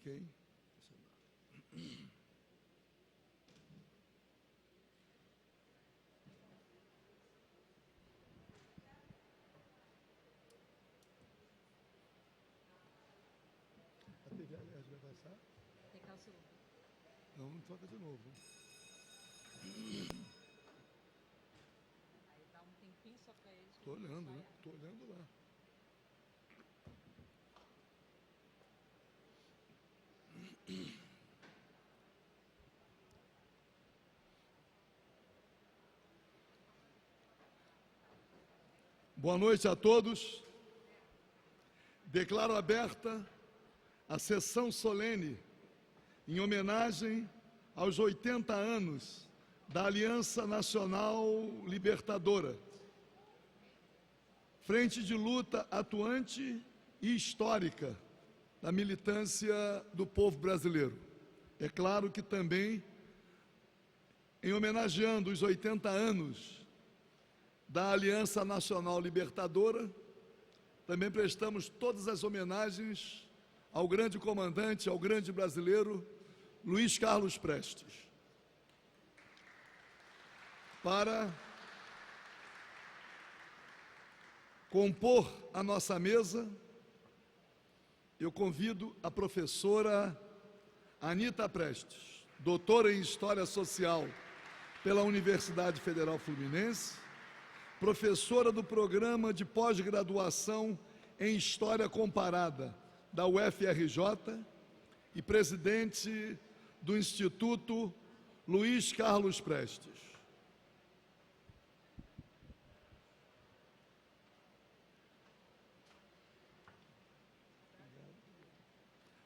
Ok. A TV Alerj vai passar? Tem calço. Não toca de novo. Aí dá um tempinho só para eles. Estou olhando, né? Estou olhando lá. Boa noite a todos. Declaro aberta a sessão solene em homenagem aos 80 anos da Aliança Nacional Libertadora, frente de luta atuante e histórica da militância do povo brasileiro. É claro que também, em homenageando os 80 anos da Aliança Nacional Libertadora, também prestamos todas as homenagens ao grande comandante, ao grande brasileiro, Luiz Carlos Prestes. Para compor a nossa mesa, eu convido a professora Anita Prestes, doutora em História Social pela Universidade Federal Fluminense, professora do Programa de Pós-Graduação em História Comparada da UFRJ e presidente do Instituto Luiz Carlos Prestes.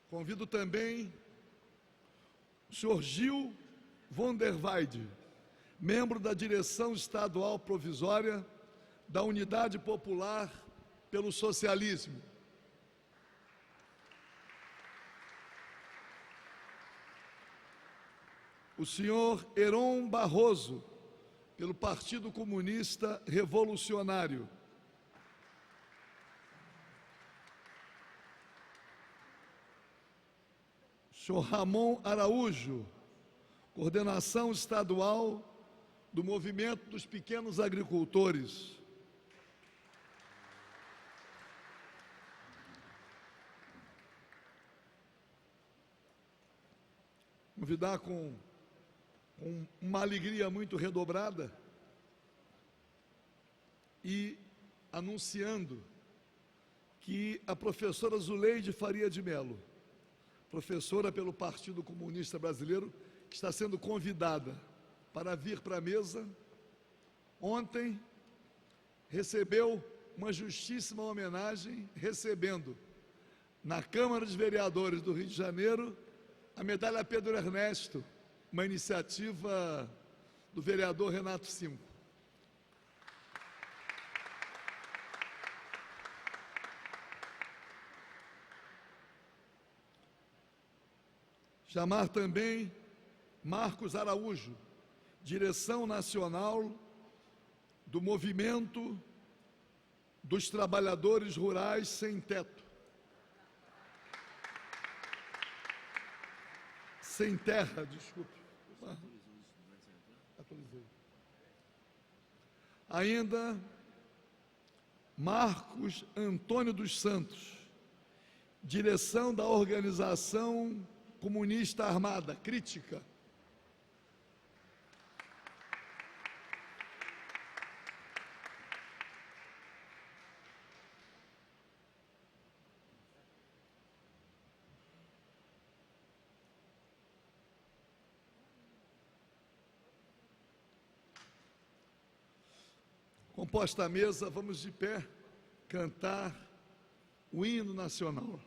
Convido também o senhor Gil von der Weide, membro da Direção Estadual Provisória da Unidade Popular pelo Socialismo. O senhor Heron Barroso, pelo Partido Comunista Revolucionário. O senhor Ramon Araújo, coordenação estadual do Movimento dos Pequenos Agricultores. Convidar com uma alegria muito redobrada e anunciando que a professora Zuleide Faria de Mello, professora pelo Partido Comunista Brasileiro, que está sendo convidada para vir para a mesa, ontem recebeu uma justíssima homenagem, recebendo na Câmara dos Vereadores do Rio de Janeiro a medalha Pedro Ernesto, uma iniciativa do vereador Renato Simco. Chamar também Marcos Araújo, direção nacional do Movimento dos Trabalhadores Rurais Sem Teto. Sem terra, desculpe. Atualizei. Ainda Marcos Antônio dos Santos, direção da Organização Comunista Armada, crítica. Composta a mesa, vamos de pé cantar o hino nacional.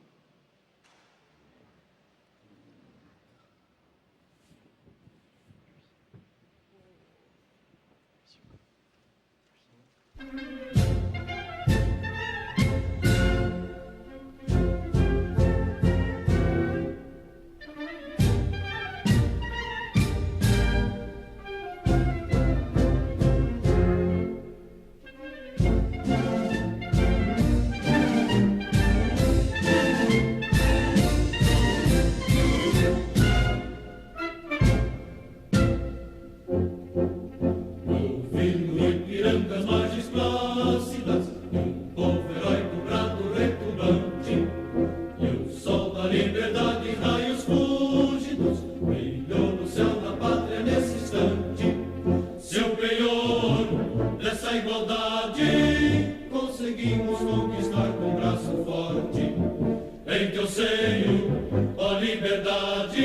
seio, ó liberdade,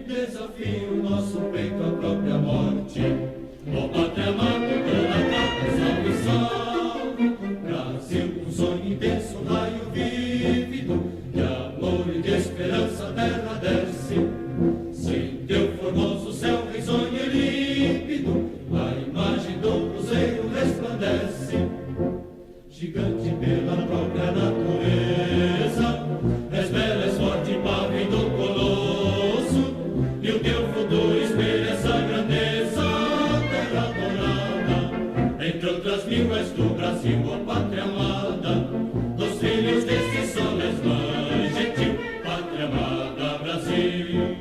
desafio nosso peito à própria morte. Ó pátria amada, toda pátria, salve, salve. Brasil, um sonho intenso, um raio vívido, de amor e de esperança a terra desce. Sem teu formoso céu risonho e límpido, a imagem do cruzeiro resplandece. Gigante pela própria natureza, és bela, és forte, pávido colosso, e o teu futuro espelha essa grandeza, terra adorada. Entre outras mil és tu, Brasil, ó pátria amada, dos filhos deste sol és mãe gentil, pátria amada, Brasil.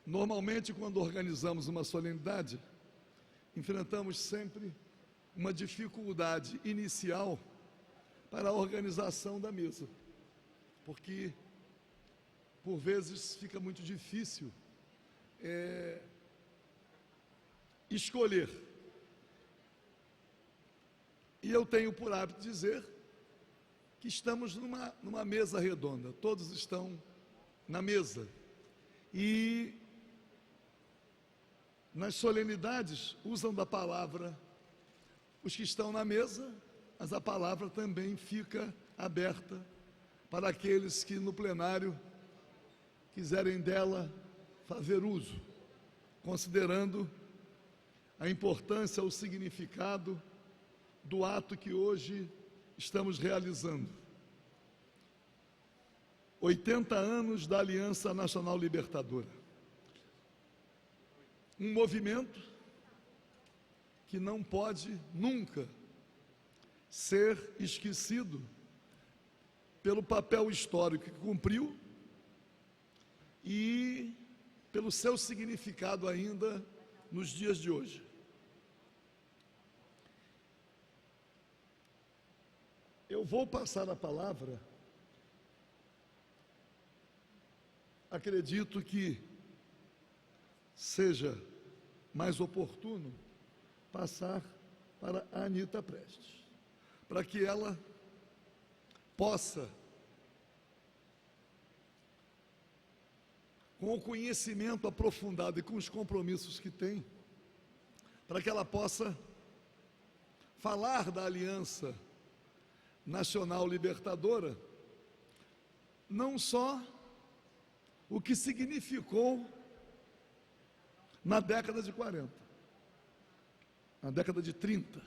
Normalmente, quando organizamos uma solenidade, enfrentamos sempre uma dificuldade inicial para a organização da mesa, porque, por vezes, fica muito difícil escolher. E eu tenho por hábito dizer que estamos numa mesa redonda, todos estão na mesa. E nas solenidades usam da palavra os que estão na mesa, mas a palavra também fica aberta para aqueles que no plenário quiserem dela fazer uso, considerando a importância, o significado do ato que hoje estamos realizando. 80 anos da Aliança Nacional Libertadora. Um movimento que não pode nunca ser esquecido pelo papel histórico que cumpriu e pelo seu significado ainda nos dias de hoje. Eu vou passar a palavra, acredito que seja mais oportuno passar para a Anita Prestes, para que ela possa, com o conhecimento aprofundado e com os compromissos que tem, para que ela possa falar da Aliança Nacional Libertadora, não só o que significou na década de 40, na década de 30,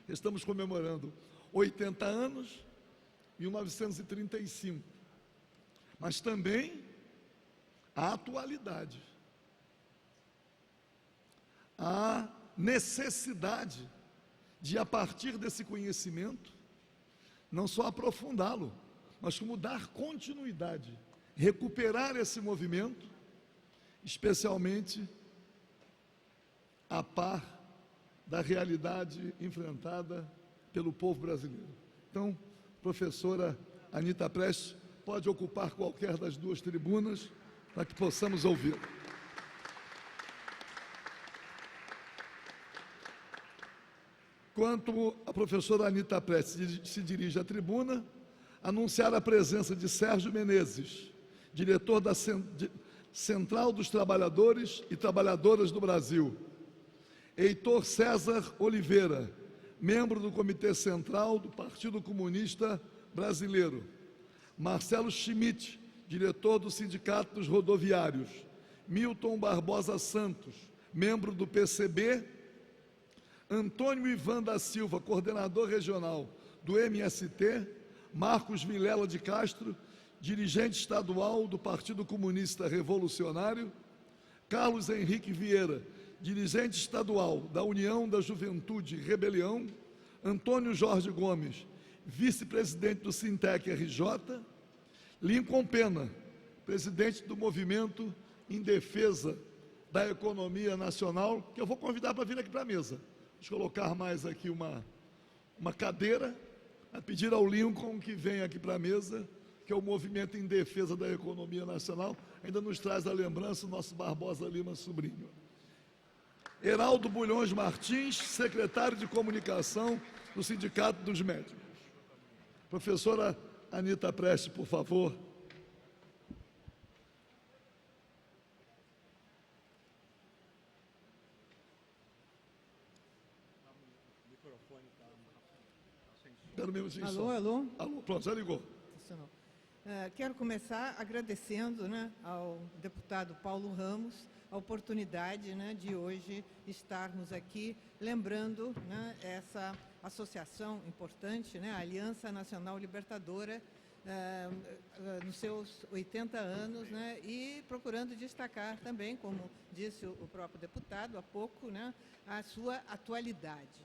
estamos comemorando 80 anos, 1935, mas também a atualidade, a necessidade de, a partir desse conhecimento, não só aprofundá-lo, mas como dar continuidade, recuperar esse movimento, especialmente a par da realidade enfrentada pelo povo brasileiro. Então, professora Anita Prestes pode ocupar qualquer das duas tribunas para que possamos ouvi-la. Quanto a professora Anita Prestes se dirige à tribuna, anunciar a presença de Sérgio Menezes, diretor da Central dos Trabalhadores e Trabalhadoras do Brasil, Heitor César Oliveira, membro do Comitê Central do Partido Comunista Brasileiro, Marcelo Schmidt, diretor do Sindicato dos Rodoviários, Milton Barbosa Santos, membro do PCB, Antônio Ivan da Silva, coordenador regional do MST, Marcos Vilela de Castro, dirigente estadual do Partido Comunista Revolucionário, Carlos Henrique Vieira, dirigente estadual da União da Juventude e Rebelião, Antônio Jorge Gomes, vice-presidente do Sintec RJ, Lincoln Pena, presidente do Movimento em Defesa da Economia Nacional, que eu vou convidar para vir aqui para a mesa. Vamos colocar mais aqui uma cadeira, a pedir ao Lincoln que venha aqui para a mesa, que é o Movimento em Defesa da Economia Nacional, ainda nos traz a lembrança o nosso Barbosa Lima sobrinho. Heraldo Bulhões Martins, secretário de Comunicação do Sindicato dos Médicos. Professora Anita Prestes, por favor. Espera um minutinho só. Alô? Alô, pronto, já ligou. Funcionou. Quero começar agradecendo, ao deputado Paulo Ramos a oportunidade, de hoje estarmos aqui lembrando, essa associação importante, a Aliança Nacional Libertadora, nos seus 80 anos, e procurando destacar também, como disse o próprio deputado há pouco, a sua atualidade.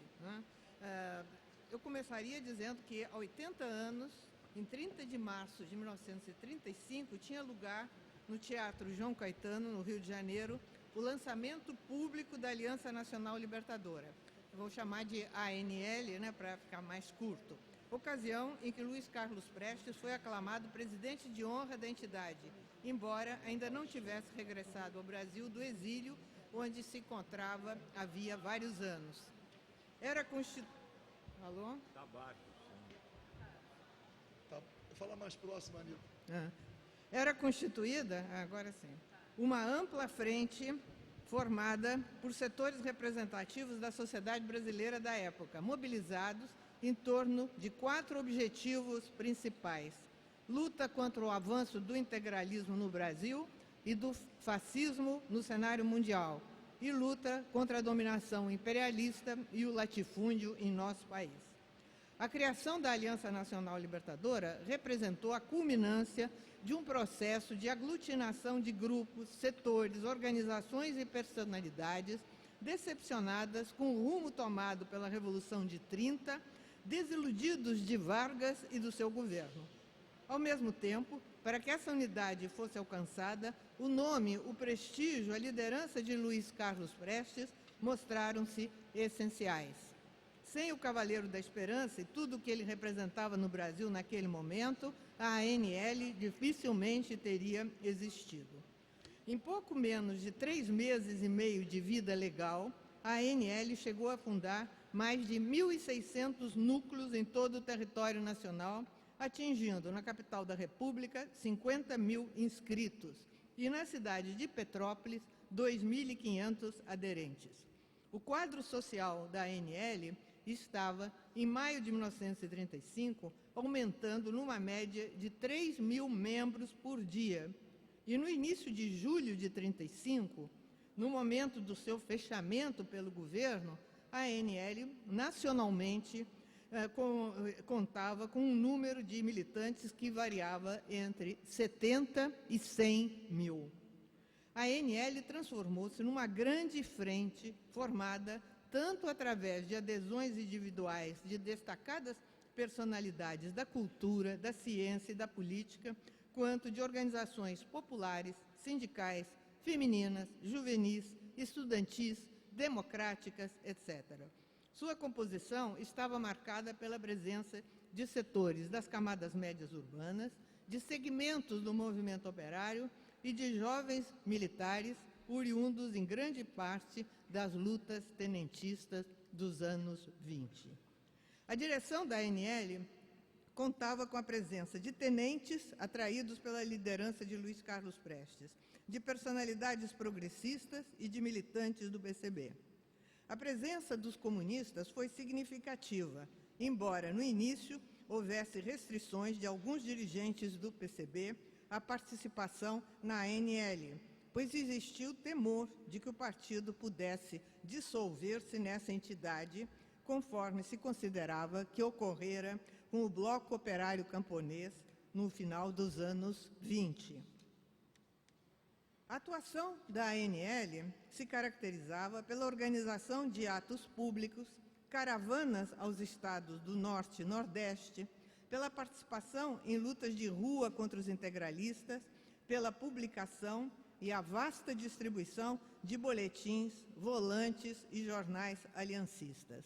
Eu começaria dizendo que há 80 anos, em 30 de março de 1935, tinha lugar no Teatro João Caetano, no Rio de Janeiro, o lançamento público da Aliança Nacional Libertadora. Eu vou chamar de ANL, para ficar mais curto. Ocasião em que Luiz Carlos Prestes foi aclamado presidente de honra da entidade, embora ainda não tivesse regressado ao Brasil do exílio, onde se encontrava havia vários anos. Era constituído... Alô? Está baixo. Tá, vou falar mais próximo, Anita. Era constituída, agora sim, uma ampla frente formada por setores representativos da sociedade brasileira da época, mobilizados em torno de 4 objetivos principais: luta contra o avanço do integralismo no Brasil e do fascismo no cenário mundial, e luta contra a dominação imperialista e o latifúndio em nosso país. A criação da Aliança Nacional Libertadora representou a culminância de um processo de aglutinação de grupos, setores, organizações e personalidades decepcionadas com o rumo tomado pela Revolução de 30, desiludidos de Vargas e do seu governo. Ao mesmo tempo, para que essa unidade fosse alcançada, o nome, o prestígio, a liderança de Luiz Carlos Prestes mostraram-se essenciais. Sem o Cavaleiro da Esperança e tudo o que ele representava no Brasil naquele momento, a ANL dificilmente teria existido. Em pouco menos de 3 meses e meio de vida legal, a ANL chegou a fundar mais de 1.600 núcleos em todo o território nacional, atingindo na capital da República 50 mil inscritos e na cidade de Petrópolis 2.500 aderentes. O quadro social da ANL estava, em maio de 1935, aumentando numa média de 3 mil membros por dia. E no início de julho de 1935, no momento do seu fechamento pelo governo, a ANL, nacionalmente, contava com um número de militantes que variava entre 70 e 100 mil. A ANL transformou-se numa grande frente formada tanto através de adesões individuais de destacadas personalidades da cultura, da ciência e da política, quanto de organizações populares, sindicais, femininas, juvenis, estudantis, democráticas, etc. Sua composição estava marcada pela presença de setores das camadas médias urbanas, de segmentos do movimento operário e de jovens militares, oriundos em grande parte das lutas tenentistas dos anos 20. A direção da ANL contava com a presença de tenentes atraídos pela liderança de Luiz Carlos Prestes, de personalidades progressistas e de militantes do PCB. A presença dos comunistas foi significativa, embora no início houvesse restrições de alguns dirigentes do PCB à participação na ANL, pois existiu temor de que o partido pudesse dissolver-se nessa entidade, conforme se considerava que ocorrera com o Bloco Operário Camponês no final dos anos 20. A atuação da ANL se caracterizava pela organização de atos públicos, caravanas aos estados do Norte e Nordeste, pela participação em lutas de rua contra os integralistas, pela publicação e a vasta distribuição de boletins, volantes e jornais aliancistas.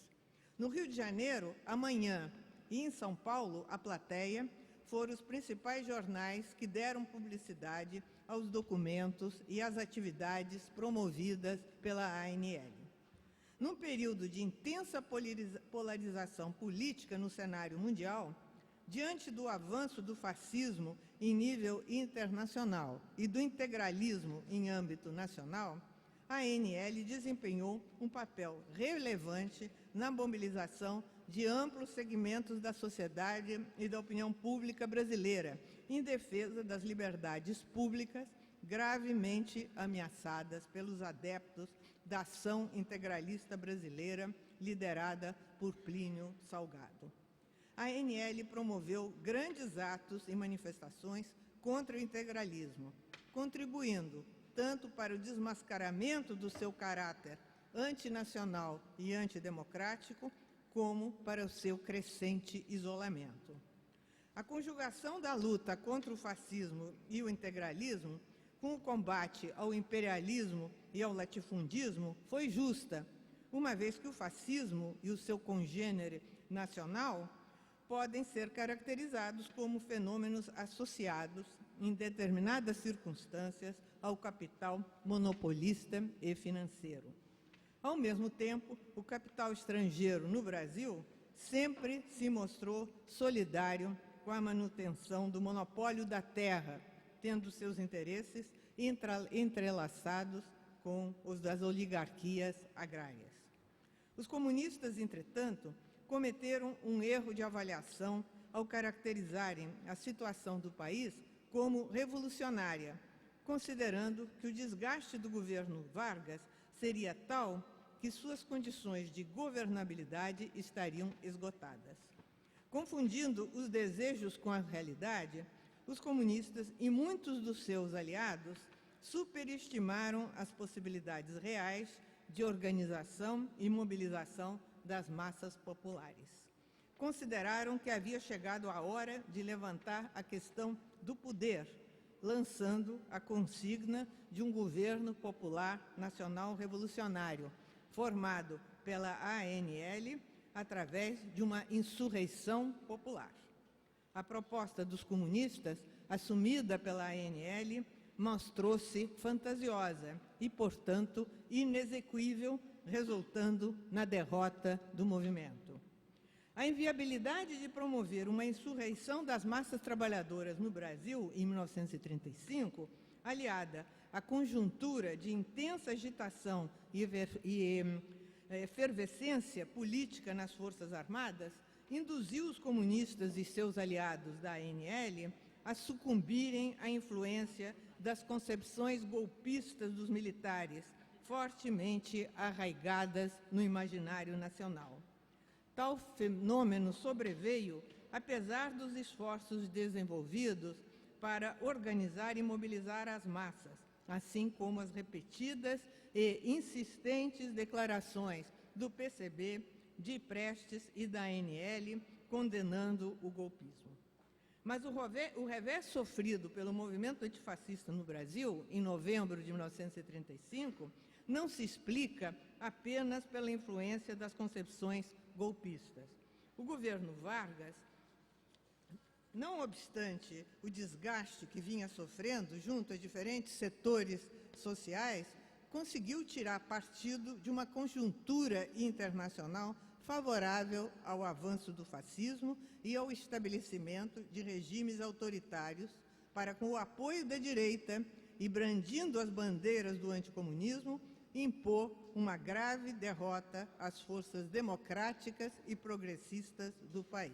No Rio de Janeiro, A Manhã, e em São Paulo, A Plateia, foram os principais jornais que deram publicidade aos documentos e às atividades promovidas pela ANL. Num período de intensa polarização política no cenário mundial, diante do avanço do fascismo em nível internacional e do integralismo em âmbito nacional, a ANL desempenhou um papel relevante na mobilização de amplos segmentos da sociedade e da opinião pública brasileira, em defesa das liberdades públicas gravemente ameaçadas pelos adeptos da ação integralista brasileira, liderada por Plínio Salgado. A ANL promoveu grandes atos e manifestações contra o integralismo, contribuindo tanto para o desmascaramento do seu caráter antinacional e antidemocrático, como para o seu crescente isolamento. A conjugação da luta contra o fascismo e o integralismo com o combate ao imperialismo e ao latifundismo foi justa, uma vez que o fascismo e o seu congênere nacional podem ser caracterizados como fenômenos associados, em determinadas circunstâncias, ao capital monopolista e financeiro. Ao mesmo tempo, o capital estrangeiro no Brasil sempre se mostrou solidário com a manutenção do monopólio da terra, tendo seus interesses entrelaçados com os das oligarquias agrárias. Os comunistas, entretanto, cometeram um erro de avaliação ao caracterizarem a situação do país como revolucionária, considerando que o desgaste do governo Vargas seria tal que suas condições de governabilidade estariam esgotadas. Confundindo os desejos com a realidade, os comunistas e muitos dos seus aliados superestimaram as possibilidades reais de organização e mobilização das massas populares. Consideraram que havia chegado a hora de levantar a questão do poder, lançando a consigna de um governo popular nacional revolucionário, formado pela ANL através de uma insurreição popular. A proposta dos comunistas, assumida pela ANL, mostrou-se fantasiosa e, portanto, inexequível, resultando na derrota do movimento. A inviabilidade de promover uma insurreição das massas trabalhadoras no Brasil em 1935, aliada à conjuntura de intensa agitação e efervescência política nas Forças Armadas, induziu os comunistas e seus aliados da ANL a sucumbirem à influência das concepções golpistas dos militares, fortemente arraigadas no imaginário nacional. Tal fenômeno sobreveio apesar dos esforços desenvolvidos para organizar e mobilizar as massas, assim como as repetidas e insistentes declarações do PCB, de Prestes e da ANL condenando o golpismo. Mas o revés sofrido pelo movimento antifascista no Brasil, em novembro de 1935, não se explica apenas pela influência das concepções golpistas. O governo Vargas, não obstante o desgaste que vinha sofrendo junto a diferentes setores sociais, conseguiu tirar partido de uma conjuntura internacional favorável ao avanço do fascismo e ao estabelecimento de regimes autoritários para, com o apoio da direita e brandindo as bandeiras do anticomunismo, impor uma grave derrota às forças democráticas e progressistas do país.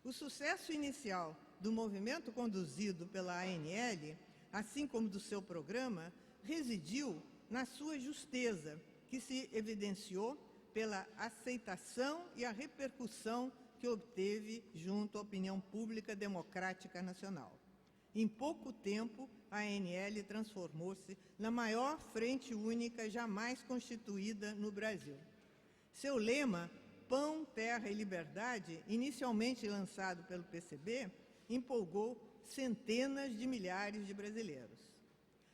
O sucesso inicial do movimento conduzido pela ANL, assim como do seu programa, residiu na sua justeza, que se evidenciou pela aceitação e a repercussão que obteve junto à opinião pública democrática nacional. Em pouco tempo, a ANL transformou-se na maior frente única jamais constituída no Brasil. Seu lema, Pão, Terra e Liberdade, inicialmente lançado pelo PCB, empolgou centenas de milhares de brasileiros.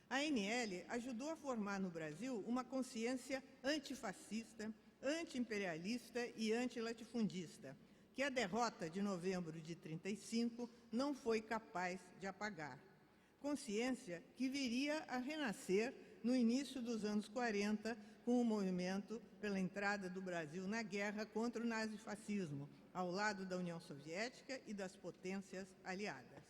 A ANL ajudou a formar no Brasil uma consciência antifascista, anti-imperialista e antilatifundista, que a derrota de novembro de 1935 não foi capaz de apagar. Consciência que viria a renascer no início dos anos 40, com o movimento pela entrada do Brasil na guerra contra o nazifascismo, ao lado da União Soviética e das potências aliadas.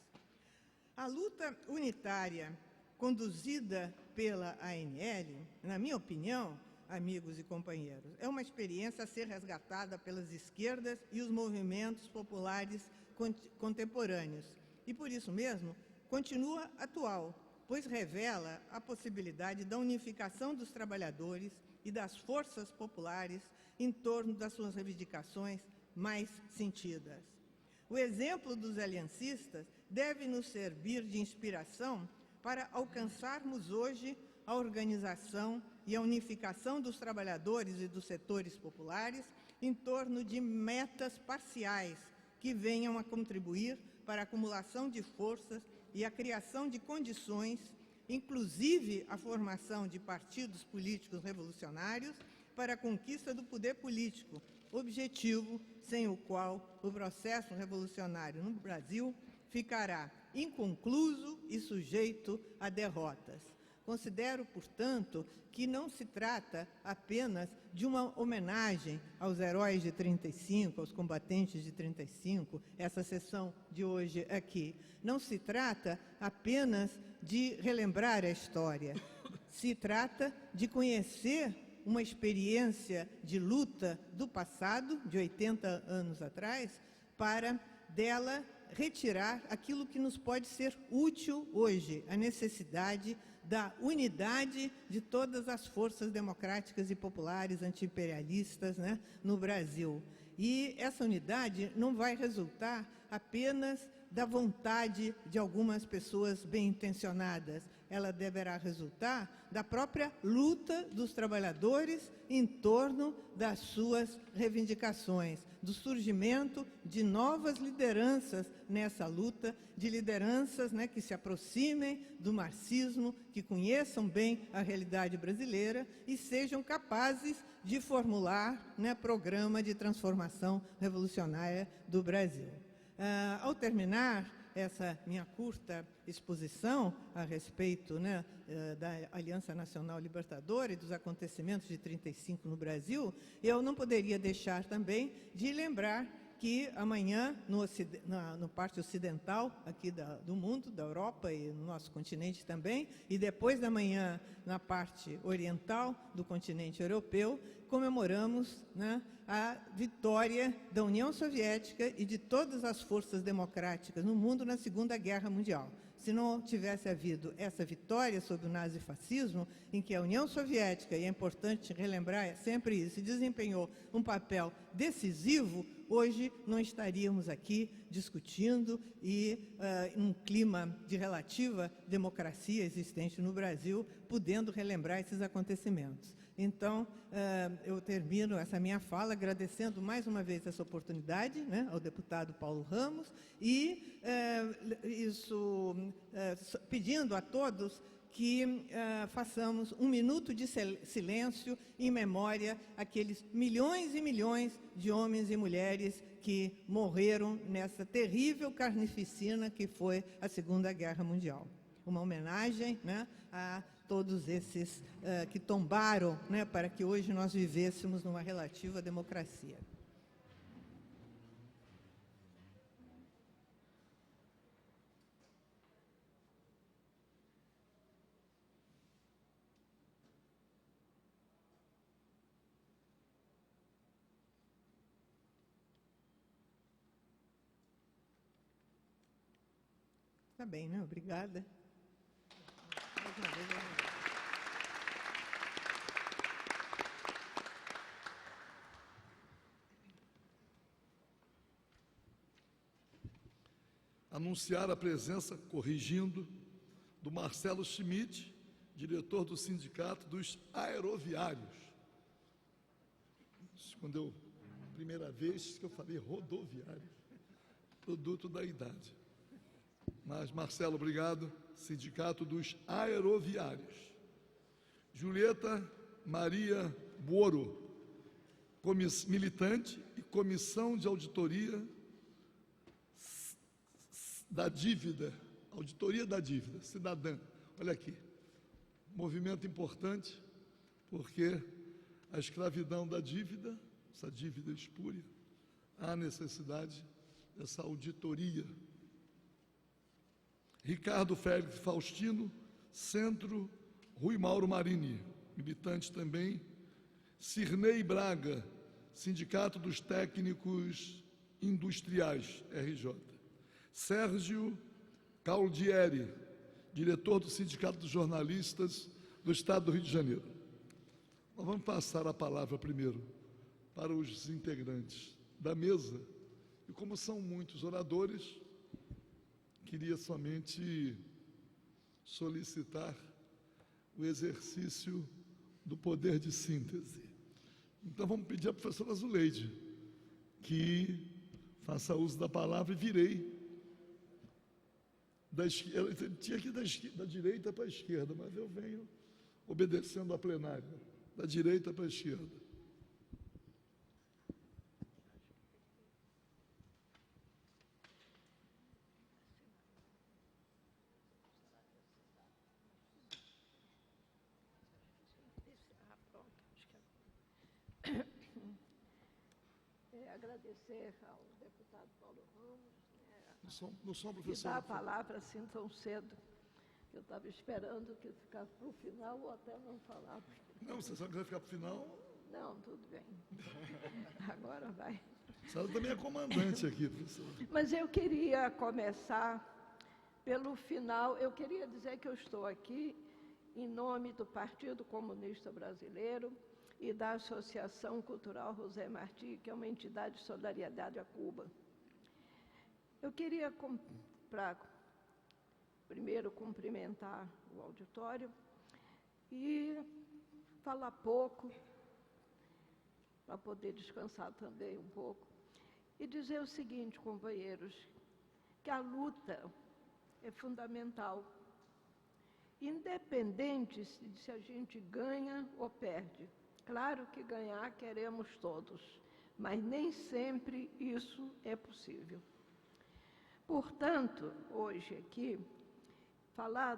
A luta unitária conduzida pela ANL, na minha opinião, amigos e companheiros, é uma experiência a ser resgatada pelas esquerdas e os movimentos populares contemporâneos. E, por isso mesmo, continua atual, pois revela a possibilidade da unificação dos trabalhadores e das forças populares em torno das suas reivindicações mais sentidas. O exemplo dos aliancistas deve nos servir de inspiração para alcançarmos hoje a organização e a unificação dos trabalhadores e dos setores populares em torno de metas parciais que venham a contribuir para a acumulação de forças e a criação de condições, inclusive a formação de partidos políticos revolucionários para a conquista do poder político, objetivo sem o qual o processo revolucionário no Brasil ficará inconcluso e sujeito a derrotas. Considero, portanto, que não se trata apenas de uma homenagem aos heróis de 35, aos combatentes de 35, essa sessão de hoje aqui. Não se trata apenas de relembrar a história, se trata de conhecer uma experiência de luta do passado, de 80 anos atrás, para dela retirar aquilo que nos pode ser útil hoje, a necessidade da unidade de todas as forças democráticas e populares anti-imperialistas, né, no Brasil. E essa unidade não vai resultar apenas da vontade de algumas pessoas bem-intencionadas, ela deverá resultar da própria luta dos trabalhadores em torno das suas reivindicações, do surgimento de novas lideranças nessa luta, de lideranças, né, que se aproximem do marxismo, que conheçam bem a realidade brasileira e sejam capazes de formular, né, programa de transformação revolucionária do Brasil. Ao terminar essa minha curta exposição a respeito, né, da Aliança Nacional Libertadora e dos acontecimentos de 35 no Brasil, eu não poderia deixar também de lembrar que amanhã, no parte ocidental aqui do mundo, da Europa e no nosso continente também, e depois da manhã na parte oriental do continente europeu, comemoramos, né, a vitória da União Soviética e de todas as forças democráticas no mundo na Segunda Guerra Mundial. se não tivesse havido essa vitória sobre o nazifascismo, em que a União Soviética, e é importante relembrar sempre isso, desempenhou um papel decisivo, hoje não estaríamos aqui discutindo e um clima de relativa democracia existente no Brasil, podendo relembrar esses acontecimentos. Então, eu termino essa minha fala agradecendo mais uma vez essa oportunidade, né, ao deputado Paulo Ramos e pedindo a todos que façamos um minuto de silêncio em memória àqueles milhões e milhões de homens e mulheres que morreram nessa terrível carnificina que foi a Segunda Guerra Mundial. Uma homenagem, né, a todos esses que tombaram, né, para que hoje nós vivêssemos numa relativa democracia. Tá bem, né? Obrigada. Mais uma vez, anunciar a presença, corrigindo, do Marcelo Schmidt, diretor do Sindicato dos Aeroviários. Quando eu, primeira vez que eu falei rodoviário, produto da idade. Mas, Marcelo, obrigado. Sindicato dos Aeroviários. Julieta Maria Buoro, militante e Comissão de Auditoria da Dívida, Auditoria da Dívida, cidadã. Olha aqui, movimento importante, porque a escravidão da dívida, essa dívida espúria, há necessidade dessa auditoria. Ricardo Félix Faustino, Centro Rui Mauro Marini, militante também. Cirnei Braga, Sindicato dos Técnicos Industriais, RJ. Sérgio Caldieri, diretor do Sindicato dos Jornalistas do Estado do Rio de Janeiro. Nós vamos passar a palavra primeiro para os integrantes da mesa, e como são muitos oradores, queria somente solicitar o exercício do poder de síntese. Então, vamos pedir à professora Zuleide que faça uso da palavra e virei da esquerda, tinha que ir da direita para a esquerda, mas eu venho obedecendo à plenária, da direita para a esquerda. Agradecer ao deputado Paulo Ramos, Não sou que professor. dá a palavra assim tão cedo. Eu estava esperando que ficasse para o final ou até não falar. Não, você só quiser ficar para o final? Não, tudo bem. Agora vai. A senhora também é comandante aqui, professor. Mas eu queria começar pelo final. Eu queria dizer que eu estou aqui em nome do Partido Comunista Brasileiro e da Associação Cultural José Martí, que é uma entidade de solidariedade a Cuba. Eu queria, primeiro, cumprimentar o auditório e falar pouco, para poder descansar também um pouco, e dizer o seguinte, companheiros, que a luta é fundamental, independente de se a gente ganha ou perde. Claro que ganhar queremos todos, mas nem sempre isso é possível. Portanto, hoje aqui, falar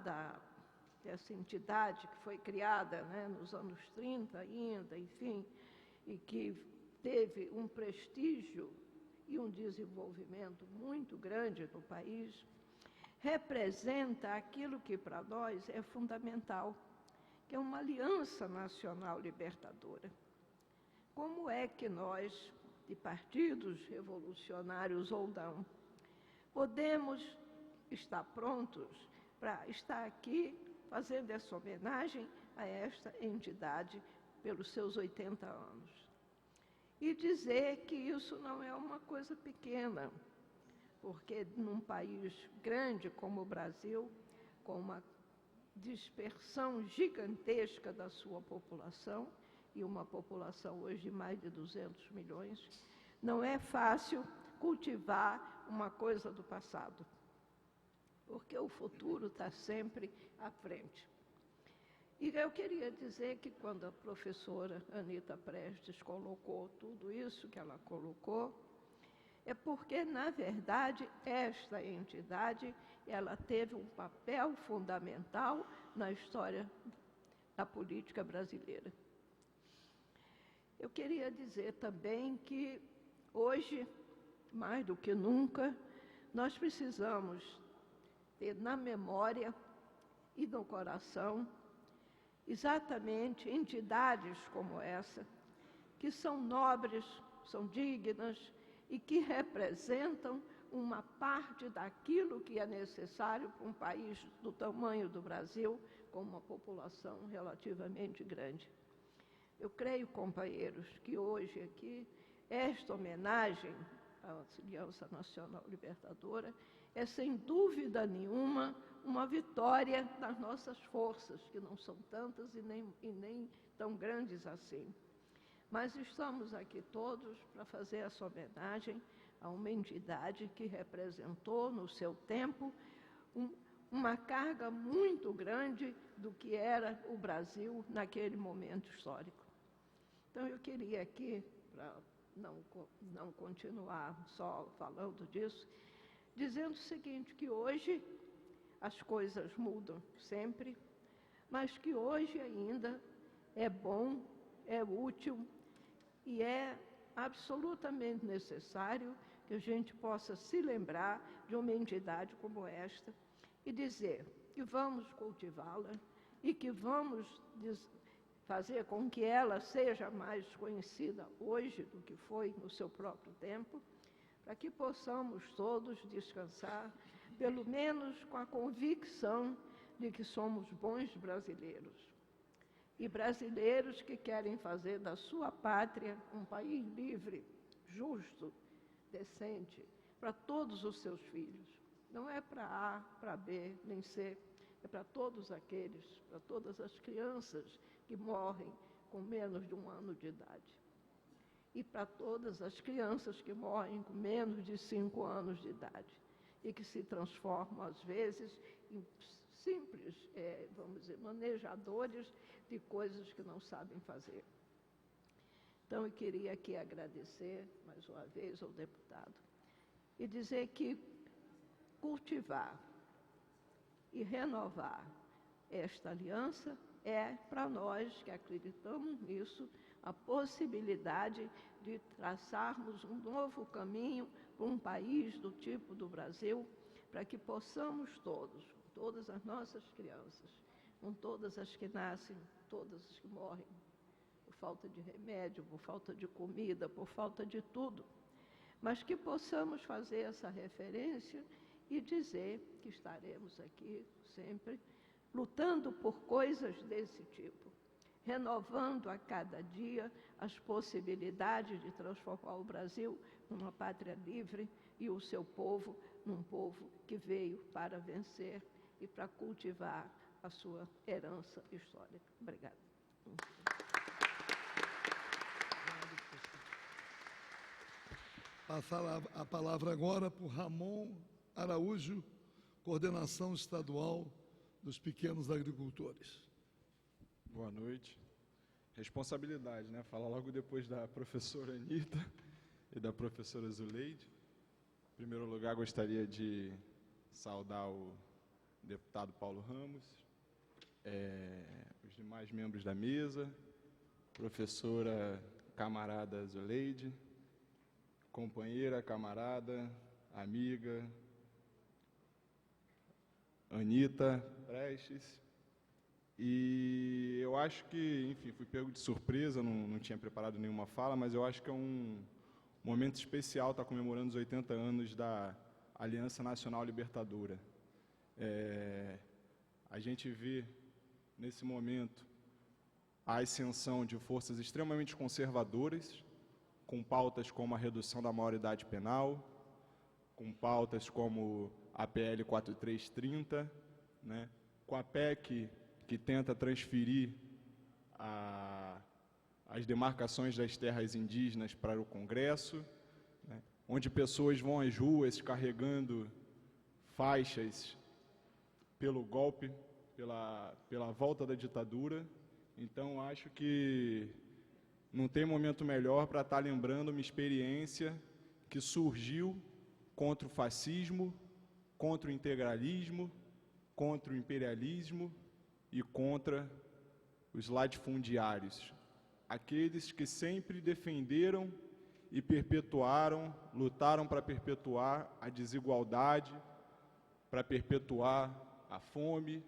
dessa entidade que foi criada, né, nos anos 30 ainda, enfim, e que teve um prestígio e um desenvolvimento muito grande no país, representa aquilo que para nós é fundamental, que é uma aliança nacional libertadora. Como é que nós, de partidos revolucionários ou não, podemos estar prontos para estar aqui fazendo essa homenagem a esta entidade pelos seus 80 anos. E dizer que isso não é uma coisa pequena, porque num país grande como o Brasil, com uma dispersão gigantesca da sua população, e uma população hoje de mais de 200 milhões, não é fácil cultivar uma coisa do passado, porque o futuro está sempre à frente. E eu queria dizer que quando a professora Anita Prestes colocou tudo isso que ela colocou, é porque, na verdade, esta entidade, ela teve um papel fundamental na história da política brasileira. Eu queria dizer também que, hoje, mais do que nunca, nós precisamos ter na memória e no coração exatamente entidades como essa, que são nobres, são dignas e que representam uma parte daquilo que é necessário para um país do tamanho do Brasil, com uma população relativamente grande. Eu creio, companheiros, que hoje aqui, esta homenagem à Aliança Nacional Libertadora é, sem dúvida nenhuma, uma vitória das nossas forças, que não são tantas e nem tão grandes assim. Mas estamos aqui todos para fazer essa homenagem a uma entidade que representou, no seu tempo, uma carga muito grande do que era o Brasil naquele momento histórico. Então, eu queria aqui, para não continuar só falando disso, dizendo o seguinte, que hoje as coisas mudam sempre, mas que hoje ainda é bom, é útil e é absolutamente necessário que a gente possa se lembrar de uma entidade como esta e dizer que vamos cultivá-la e que vamos fazer com que ela seja mais conhecida hoje do que foi no seu próprio tempo, para que possamos todos descansar, pelo menos com a convicção de que somos bons brasileiros. E brasileiros que querem fazer da sua pátria um país livre, justo, decente, para todos os seus filhos. Não é para A, para B, nem C, é para todos aqueles, para todas as crianças que morrem com menos de 1 ano de idade. E para todas as crianças que morrem com menos de 5 anos de idade e que se transformam, às vezes, em simples, vamos dizer, manejadores de coisas que não sabem fazer. Então, eu queria aqui agradecer, mais uma vez, ao deputado e dizer que cultivar e renovar esta aliança é, para nós que acreditamos nisso, a possibilidade de traçarmos um novo caminho para um país do tipo do Brasil, para que possamos todos, com todas as nossas crianças, com todas as que nascem, todas as que morrem, por falta de remédio, por falta de comida, por falta de tudo, mas que possamos fazer essa referência e dizer que estaremos aqui sempre lutando por coisas desse tipo, renovando a cada dia as possibilidades de transformar o Brasil numa pátria livre e o seu povo num povo que veio para vencer e para cultivar a sua herança histórica. Obrigada. Passar a palavra agora para o Ramon Araújo, Coordenação Estadual dos Pequenos Agricultores. Boa noite. Responsabilidade, né? Falar logo depois da professora Anita e da professora Zuleide. Em primeiro lugar, gostaria de saudar o deputado Paulo Ramos, os demais membros da mesa, professora camarada Zuleide, companheira, camarada, amiga, Anita Prestes. E eu acho que, enfim, fui pego de surpresa, não tinha preparado nenhuma fala, mas eu acho que é um momento especial estar comemorando os 80 anos da Aliança Nacional Libertadora. A gente vê, nesse momento, a ascensão de forças extremamente conservadoras, com pautas como a redução da maioridade penal, com pautas como a PL 4330, né, com a PEC que tenta transferir as demarcações das terras indígenas para o Congresso, né, onde pessoas vão às ruas carregando faixas pelo golpe, pela volta da ditadura. Então, acho que não tem momento melhor para estar lembrando uma experiência que surgiu contra o fascismo, contra o integralismo, contra o imperialismo e contra os latifundiários, aqueles que sempre defenderam e perpetuaram, lutaram para perpetuar a desigualdade, para perpetuar a fome,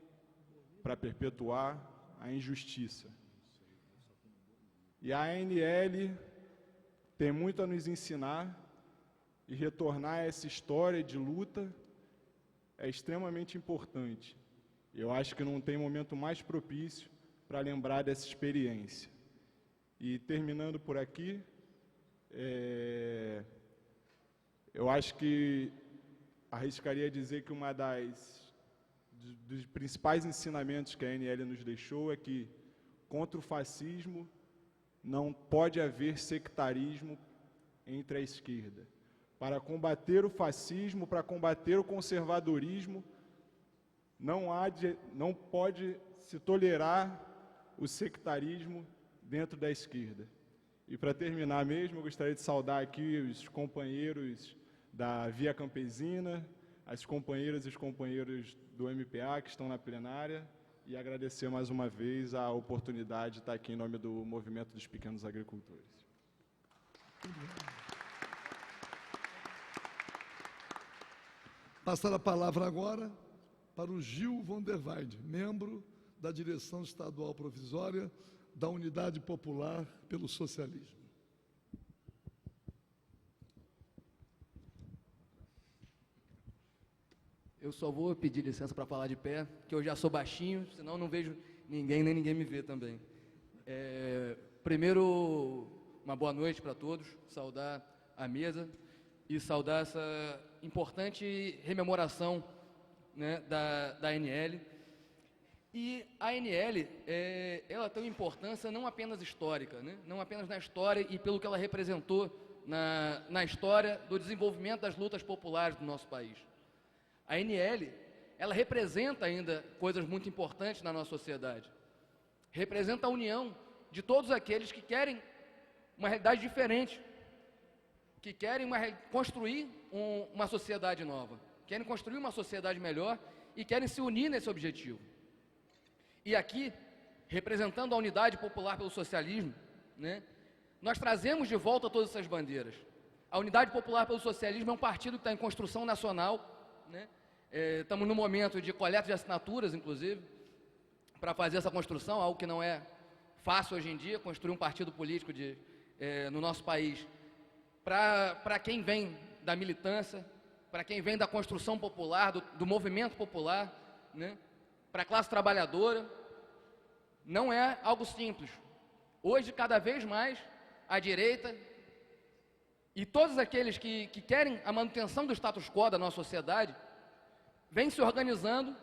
para perpetuar a injustiça. E a ANL tem muito a nos ensinar, e retornar a essa história de luta é extremamente importante. Eu acho que não tem momento mais propício para lembrar dessa experiência. E terminando por aqui, eu acho que arriscaria dizer que dos principais ensinamentos que a ANL nos deixou é que contra o fascismo não pode haver sectarismo entre a esquerda. Para combater o fascismo, para combater o conservadorismo, não pode se tolerar o sectarismo dentro da esquerda. E para terminar mesmo, eu gostaria de saudar aqui os companheiros da Via Campesina, as companheiras e os companheiros do MPA que estão na plenária, e agradecer mais uma vez a oportunidade de estar aqui em nome do Movimento dos Pequenos Agricultores. Passar a palavra agora para o Gil von der Weide, membro da Direção Estadual Provisória da Unidade Popular pelo Socialismo. Eu só vou pedir licença para falar de pé, que eu já sou baixinho, senão não vejo ninguém, nem ninguém me vê também. Primeiro, uma boa noite para todos, saudar a mesa e saudar essa importante rememoração, né, da ANL. E a ANL, ela tem uma importância não apenas histórica, né, não apenas na história e pelo que ela representou na história do desenvolvimento das lutas populares do nosso país. A ANL, ela representa ainda coisas muito importantes na nossa sociedade. Representa a união de todos aqueles que querem uma realidade diferente, que querem construir uma sociedade nova, querem construir uma sociedade melhor e querem se unir nesse objetivo. E aqui, representando a Unidade Popular pelo Socialismo, né, nós trazemos de volta todas essas bandeiras. A Unidade Popular pelo Socialismo é um partido que está em construção nacional, né? Estamos no momento de coleta de assinaturas, inclusive, para fazer essa construção, algo que não é fácil hoje em dia, construir um partido político no nosso país. Para quem vem da militância, para quem vem da construção popular, do movimento popular, né? Para a classe trabalhadora, não é algo simples. Hoje, cada vez mais, a direita e todos aqueles que querem a manutenção do status quo da nossa sociedade, vêm se organizando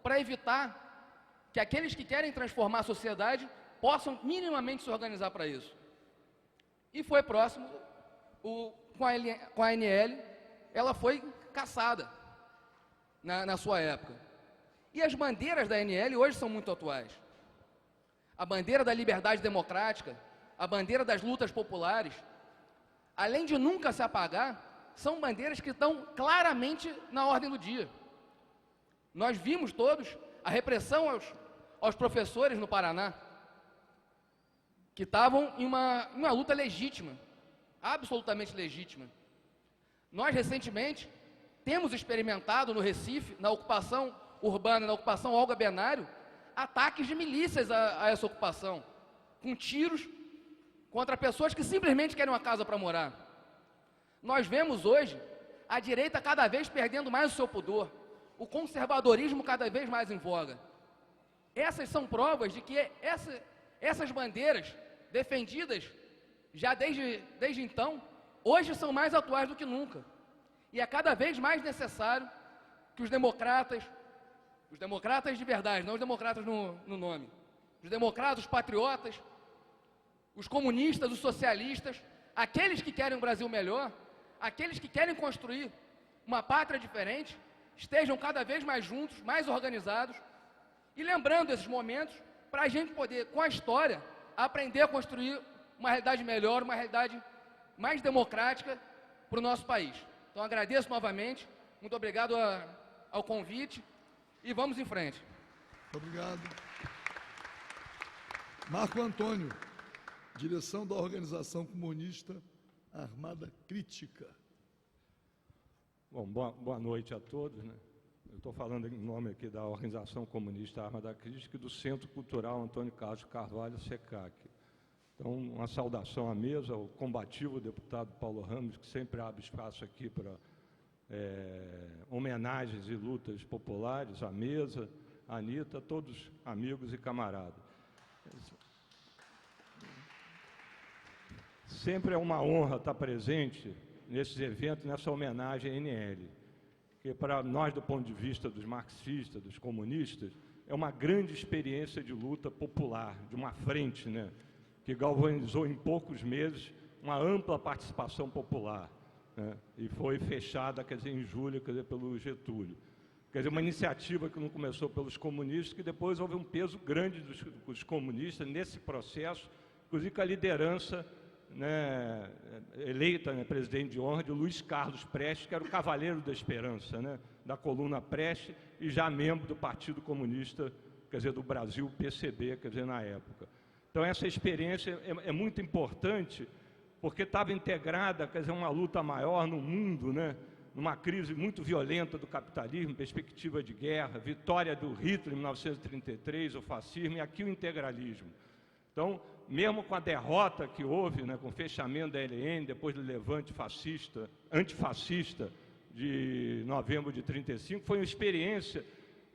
para evitar que aqueles que querem transformar a sociedade possam minimamente se organizar para isso. E foi próximo, com a ANL, ela foi caçada na sua época. E as bandeiras da ANL hoje são muito atuais. A bandeira da liberdade democrática, a bandeira das lutas populares, além de nunca se apagar, são bandeiras que estão claramente na ordem do dia. Nós vimos todos a repressão aos professores no Paraná, que estavam em uma luta legítima, absolutamente legítima. Nós, recentemente, temos experimentado no Recife, na ocupação urbana, na ocupação Olga Benário, ataques de milícias a essa ocupação, com tiros contra pessoas que simplesmente querem uma casa para morar. Nós vemos hoje a direita cada vez perdendo mais o seu pudor, o conservadorismo cada vez mais em voga. Essas são provas de que essas bandeiras defendidas já desde então, hoje são mais atuais do que nunca. E é cada vez mais necessário que os democratas de verdade, não os democratas no nome, os democratas, os patriotas, os comunistas, os socialistas, aqueles que querem um Brasil melhor, aqueles que querem construir uma pátria diferente, estejam cada vez mais juntos, mais organizados, e lembrando esses momentos para a gente poder, com a história, aprender a construir uma realidade melhor, uma realidade mais democrática para o nosso país. Então, agradeço novamente, muito obrigado ao convite e vamos em frente. Obrigado. Marco Antônio, direção da Organização Comunista Armada Crítica. Bom, boa noite a todos, né? Eu estou falando em nome aqui da Organização Comunista Armada Crítica e do Centro Cultural Antônio Carlos Carvalho, SECAC. Então, uma saudação à mesa, ao combativo deputado Paulo Ramos, que sempre abre espaço aqui para homenagens e lutas populares, à mesa, à Anitta, todos amigos e camaradas. Sempre é uma honra estar presente nesses eventos, nessa homenagem à NL, que para nós, do ponto de vista dos marxistas, dos comunistas, é uma grande experiência de luta popular, de uma frente, né, que galvanizou em poucos meses uma ampla participação popular, né, e foi fechada, quer dizer, em julho, quer dizer, pelo Getúlio. Quer dizer, uma iniciativa que não começou pelos comunistas, que depois houve um peso grande dos comunistas nesse processo, inclusive com a liderança, né, eleita, né, presidente de honra de Luiz Carlos Prestes, que era o Cavaleiro da Esperança, né, da coluna Prestes, e já membro do Partido Comunista, quer dizer, do Brasil, PCB, quer dizer, na época. Então, essa experiência é muito importante, porque estava integrada, quer dizer, uma luta maior no mundo, né, numa crise muito violenta do capitalismo, perspectiva de guerra, vitória do Hitler em 1933, o fascismo, e aqui o integralismo. Então, mesmo com a derrota que houve, né, com o fechamento da LN, depois do levante antifascista de novembro de 1935, foi uma experiência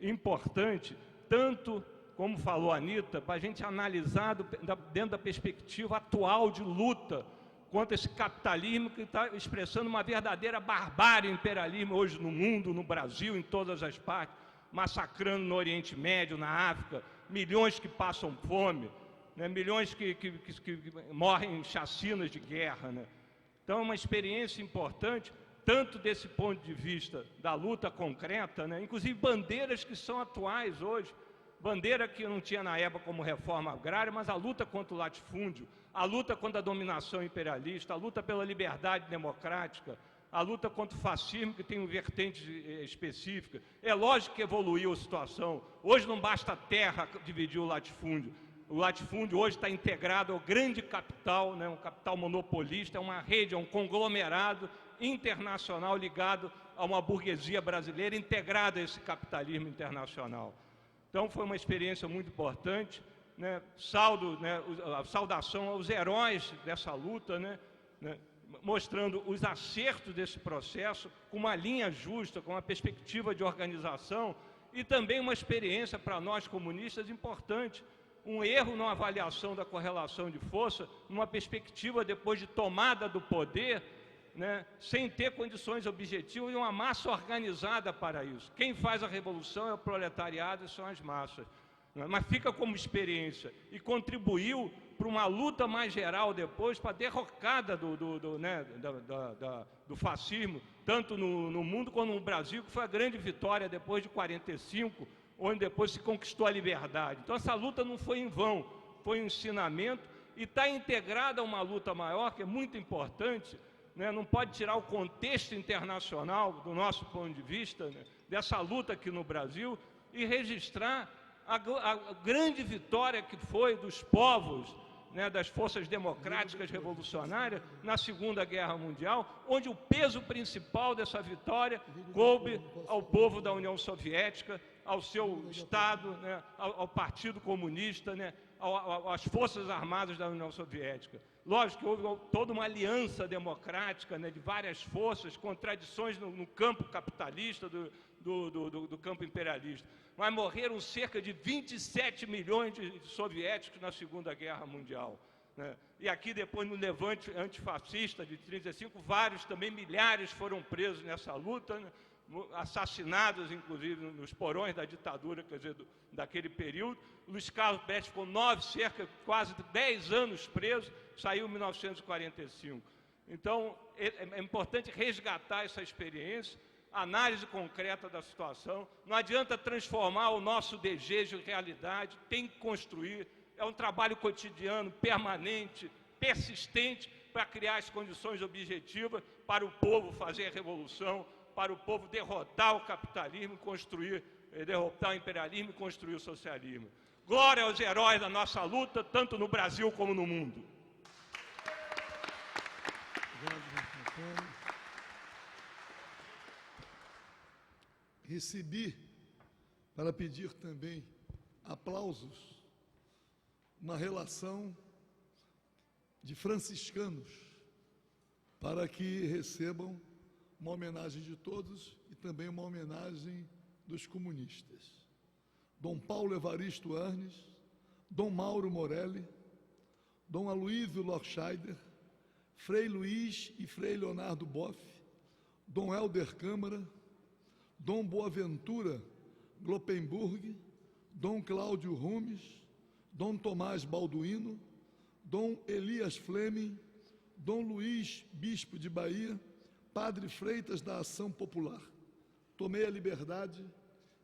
importante, tanto, como falou a Anitta, para a gente analisar dentro da perspectiva atual de luta contra esse capitalismo que está expressando uma verdadeira barbárie, imperialismo hoje no mundo, no Brasil, em todas as partes, massacrando no Oriente Médio, na África, milhões que passam fome, né, milhões que morrem em chacinas de guerra, né? Então, é uma experiência importante, tanto desse ponto de vista da luta concreta, né, inclusive bandeiras que são atuais hoje, bandeira que não tinha na época como reforma agrária, mas a luta contra o latifúndio, a luta contra a dominação imperialista, a luta pela liberdade democrática, a luta contra o fascismo, que tem vertentes específicas. É lógico que evoluiu a situação. Hoje não basta a terra dividir o latifúndio. O latifúndio hoje está integrado ao grande capital, né, um capital monopolista, é uma rede, é um conglomerado internacional ligado a uma burguesia brasileira integrada a esse capitalismo internacional. Então, foi uma experiência muito importante, né, a saudação aos heróis dessa luta, né, mostrando os acertos desse processo, com uma linha justa, com uma perspectiva de organização, e também uma experiência para nós comunistas importante, um erro na avaliação da correlação de força, numa perspectiva depois de tomada do poder, né, sem ter condições objetivas e uma massa organizada para isso. Quem faz a revolução é o proletariado e são as massas. Né, mas fica como experiência e contribuiu para uma luta mais geral depois, para a derrocada do fascismo, tanto no mundo como no Brasil, que foi a grande vitória depois de 45, onde depois se conquistou a liberdade. Então, essa luta não foi em vão, foi um ensinamento e está integrada a uma luta maior, que é muito importante, né? Não pode tirar o contexto internacional, do nosso ponto de vista, né, dessa luta aqui no Brasil, e registrar a grande vitória que foi dos povos, né, das forças democráticas revolucionárias na Segunda Guerra Mundial, onde o peso principal dessa vitória coube ao povo da União Soviética, ao seu Estado, né, ao Partido Comunista, né, às Forças Armadas da União Soviética. Lógico que houve toda uma aliança democrática, né, de várias forças, contradições no campo capitalista, do campo imperialista, mas morreram cerca de 27 milhões de soviéticos na Segunda Guerra Mundial, né? E aqui depois no levante antifascista de 1935, vários também, milhares foram presos nessa luta, né? Assassinados, inclusive, nos porões da ditadura, quer dizer, daquele período. Luiz Carlos Prestes ficou quase 10 anos preso, saiu em 1945. Então, é importante resgatar essa experiência, análise concreta da situação. Não adianta transformar o nosso desejo em realidade, tem que construir. É um trabalho cotidiano, permanente, persistente, para criar as condições objetivas para o povo fazer a revolução, para o povo derrotar o capitalismo, derrotar o imperialismo e construir o socialismo. Glória aos heróis da nossa luta, tanto no Brasil como no mundo. Recebi, para pedir também aplausos, uma relação de franciscanos, para que recebam uma homenagem de todos e também uma homenagem dos comunistas. Dom Paulo Evaristo Arnes, Dom Mauro Morelli, Dom Aloysio Lochscheider, Frei Luiz e Frei Leonardo Boff, Dom Helder Câmara, Dom Boaventura Gloppenburg, Dom Cláudio Rumes, Dom Tomás Balduino, Dom Elias Fleming, Dom Luiz Bispo de Bahia, Padre Freitas da Ação Popular. Tomei a liberdade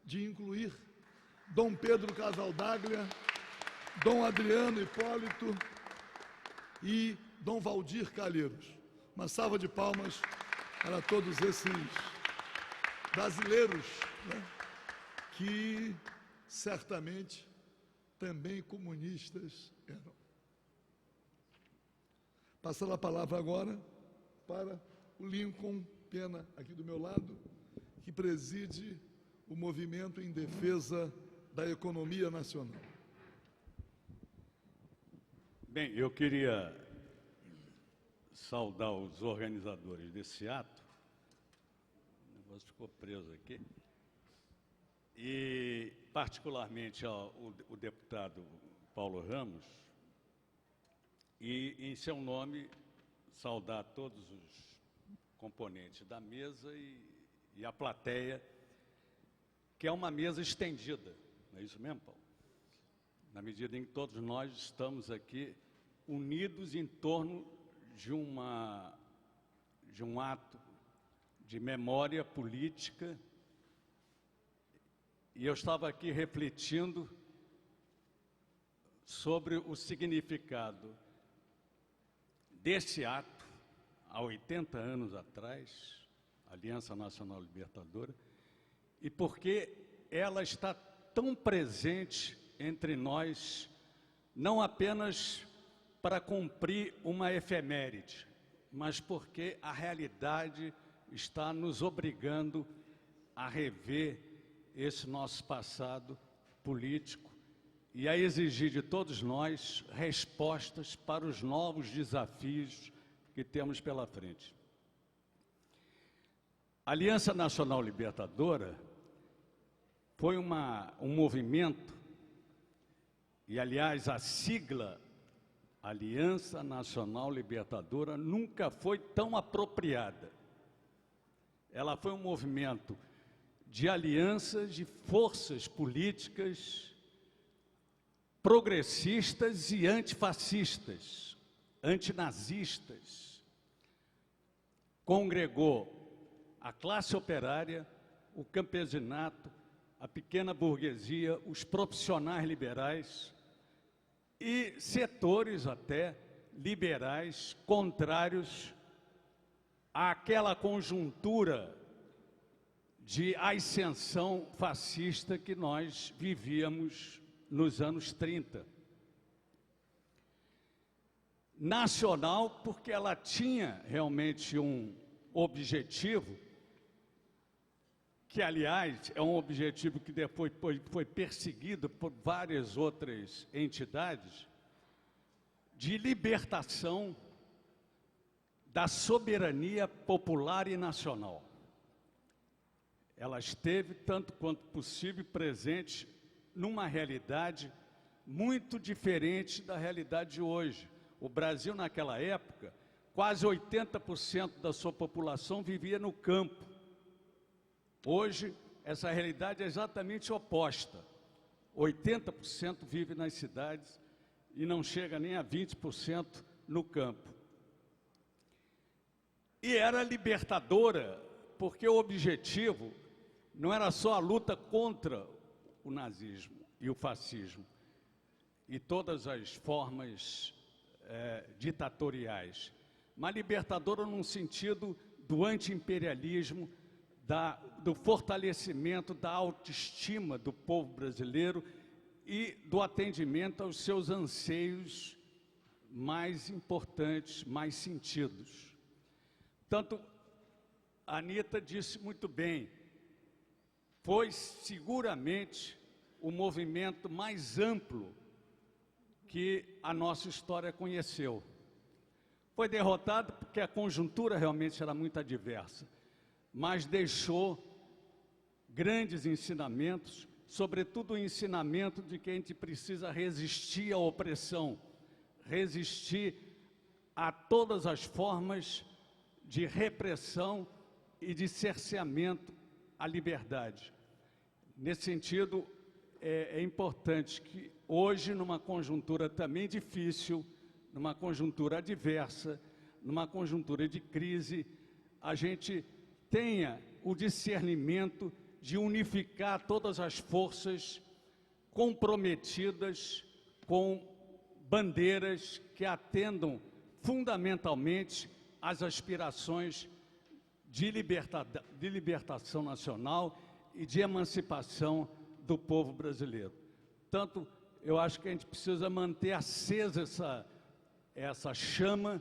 de incluir Dom Pedro Casaldaglia, Dom Adriano Hipólito e Dom Valdir Calheiros. Uma salva de palmas para todos esses brasileiros, né, que certamente também comunistas eram. Passando a palavra agora para o Lincoln Pena, aqui do meu lado, que preside o movimento em defesa da economia nacional. Bem, eu queria saudar os organizadores desse ato. O negócio ficou preso aqui. E, particularmente, o deputado Paulo Ramos, e, em seu nome, saudar todos os componentes da mesa e a plateia, que é uma mesa estendida, não é isso mesmo, Paulo? Na medida em que todos nós estamos aqui unidos em torno de um ato de memória política. E eu estava aqui refletindo sobre o significado desse ato, há 80 anos atrás, Aliança Nacional Libertadora, e por que ela está tão presente entre nós, não apenas para cumprir uma efeméride, mas porque a realidade está nos obrigando a rever esse nosso passado político e a exigir de todos nós respostas para os novos desafios que temos pela frente. A Aliança Nacional Libertadora foi um movimento, e aliás a sigla Aliança Nacional Libertadora nunca foi tão apropriada. Ela foi um movimento de alianças de forças políticas progressistas e antifascistas, antinazistas. Congregou a classe operária, o campesinato, a pequena burguesia, os profissionais liberais e setores até liberais contrários àquela conjuntura de ascensão fascista que nós vivíamos nos anos 30. Nacional, porque ela tinha realmente um objetivo, que, aliás, é um objetivo que depois foi perseguido por várias outras entidades, de libertação da soberania popular e nacional. ela esteve, tanto quanto possível, presente numa realidade muito diferente da realidade de hoje. O Brasil, naquela época, quase 80% da sua população vivia no campo. Hoje, essa realidade é exatamente oposta. 80% vive nas cidades e não chega nem a 20% no campo. E era libertadora, porque o objetivo não era só a luta contra o nazismo e o fascismo e todas as formas ditatoriais, mas libertadora num sentido do anti-imperialismo, do fortalecimento da autoestima do povo brasileiro e do atendimento aos seus anseios mais importantes, mais sentidos. Tanto a Anita disse muito bem, foi seguramente o movimento mais amplo que a nossa história conheceu. Foi derrotado porque a conjuntura realmente era muito adversa, mas deixou grandes ensinamentos, sobretudo o ensinamento de que a gente precisa resistir à opressão, resistir a todas as formas de repressão e de cerceamento à liberdade. Nesse sentido, é importante que hoje, numa conjuntura também difícil, numa conjuntura adversa, numa conjuntura de crise, a gente tenha o discernimento de unificar todas as forças comprometidas com bandeiras que atendam fundamentalmente às aspirações de libertação nacional e de emancipação do povo brasileiro. Tanto, eu acho que a gente precisa manter acesa essa chama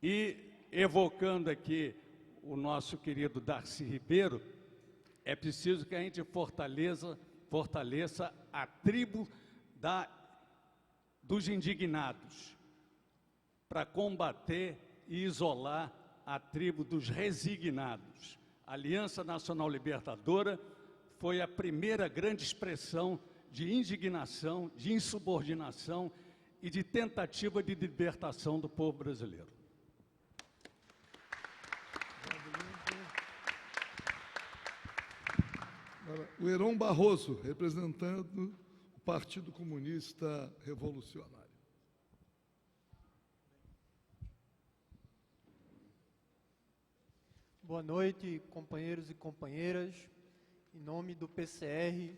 e, evocando aqui o nosso querido Darcy Ribeiro, é preciso que a gente fortaleça a tribo dos indignados, para combater e isolar a tribo dos resignados. A Aliança Nacional Libertadora foi a primeira grande expressão de indignação, de insubordinação e de tentativa de libertação do povo brasileiro. O Heron Barroso, representando o Partido Comunista Revolucionário. Boa noite, companheiros e companheiras. Em nome do PCR,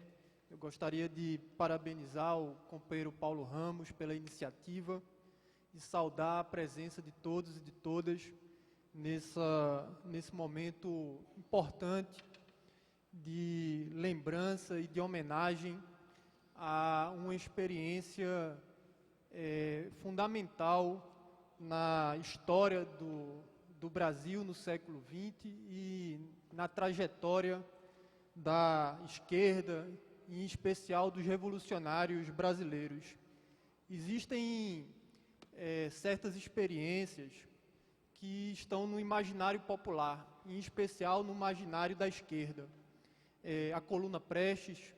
eu gostaria de parabenizar o companheiro Paulo Ramos pela iniciativa e saudar a presença de todos e de todas nesse momento importante de lembrança e de homenagem a uma experiência fundamental na história do Brasil no século XX e na trajetória da esquerda, em especial dos revolucionários brasileiros. Existem certas experiências que estão no imaginário popular, em especial no imaginário da esquerda. A Coluna Prestes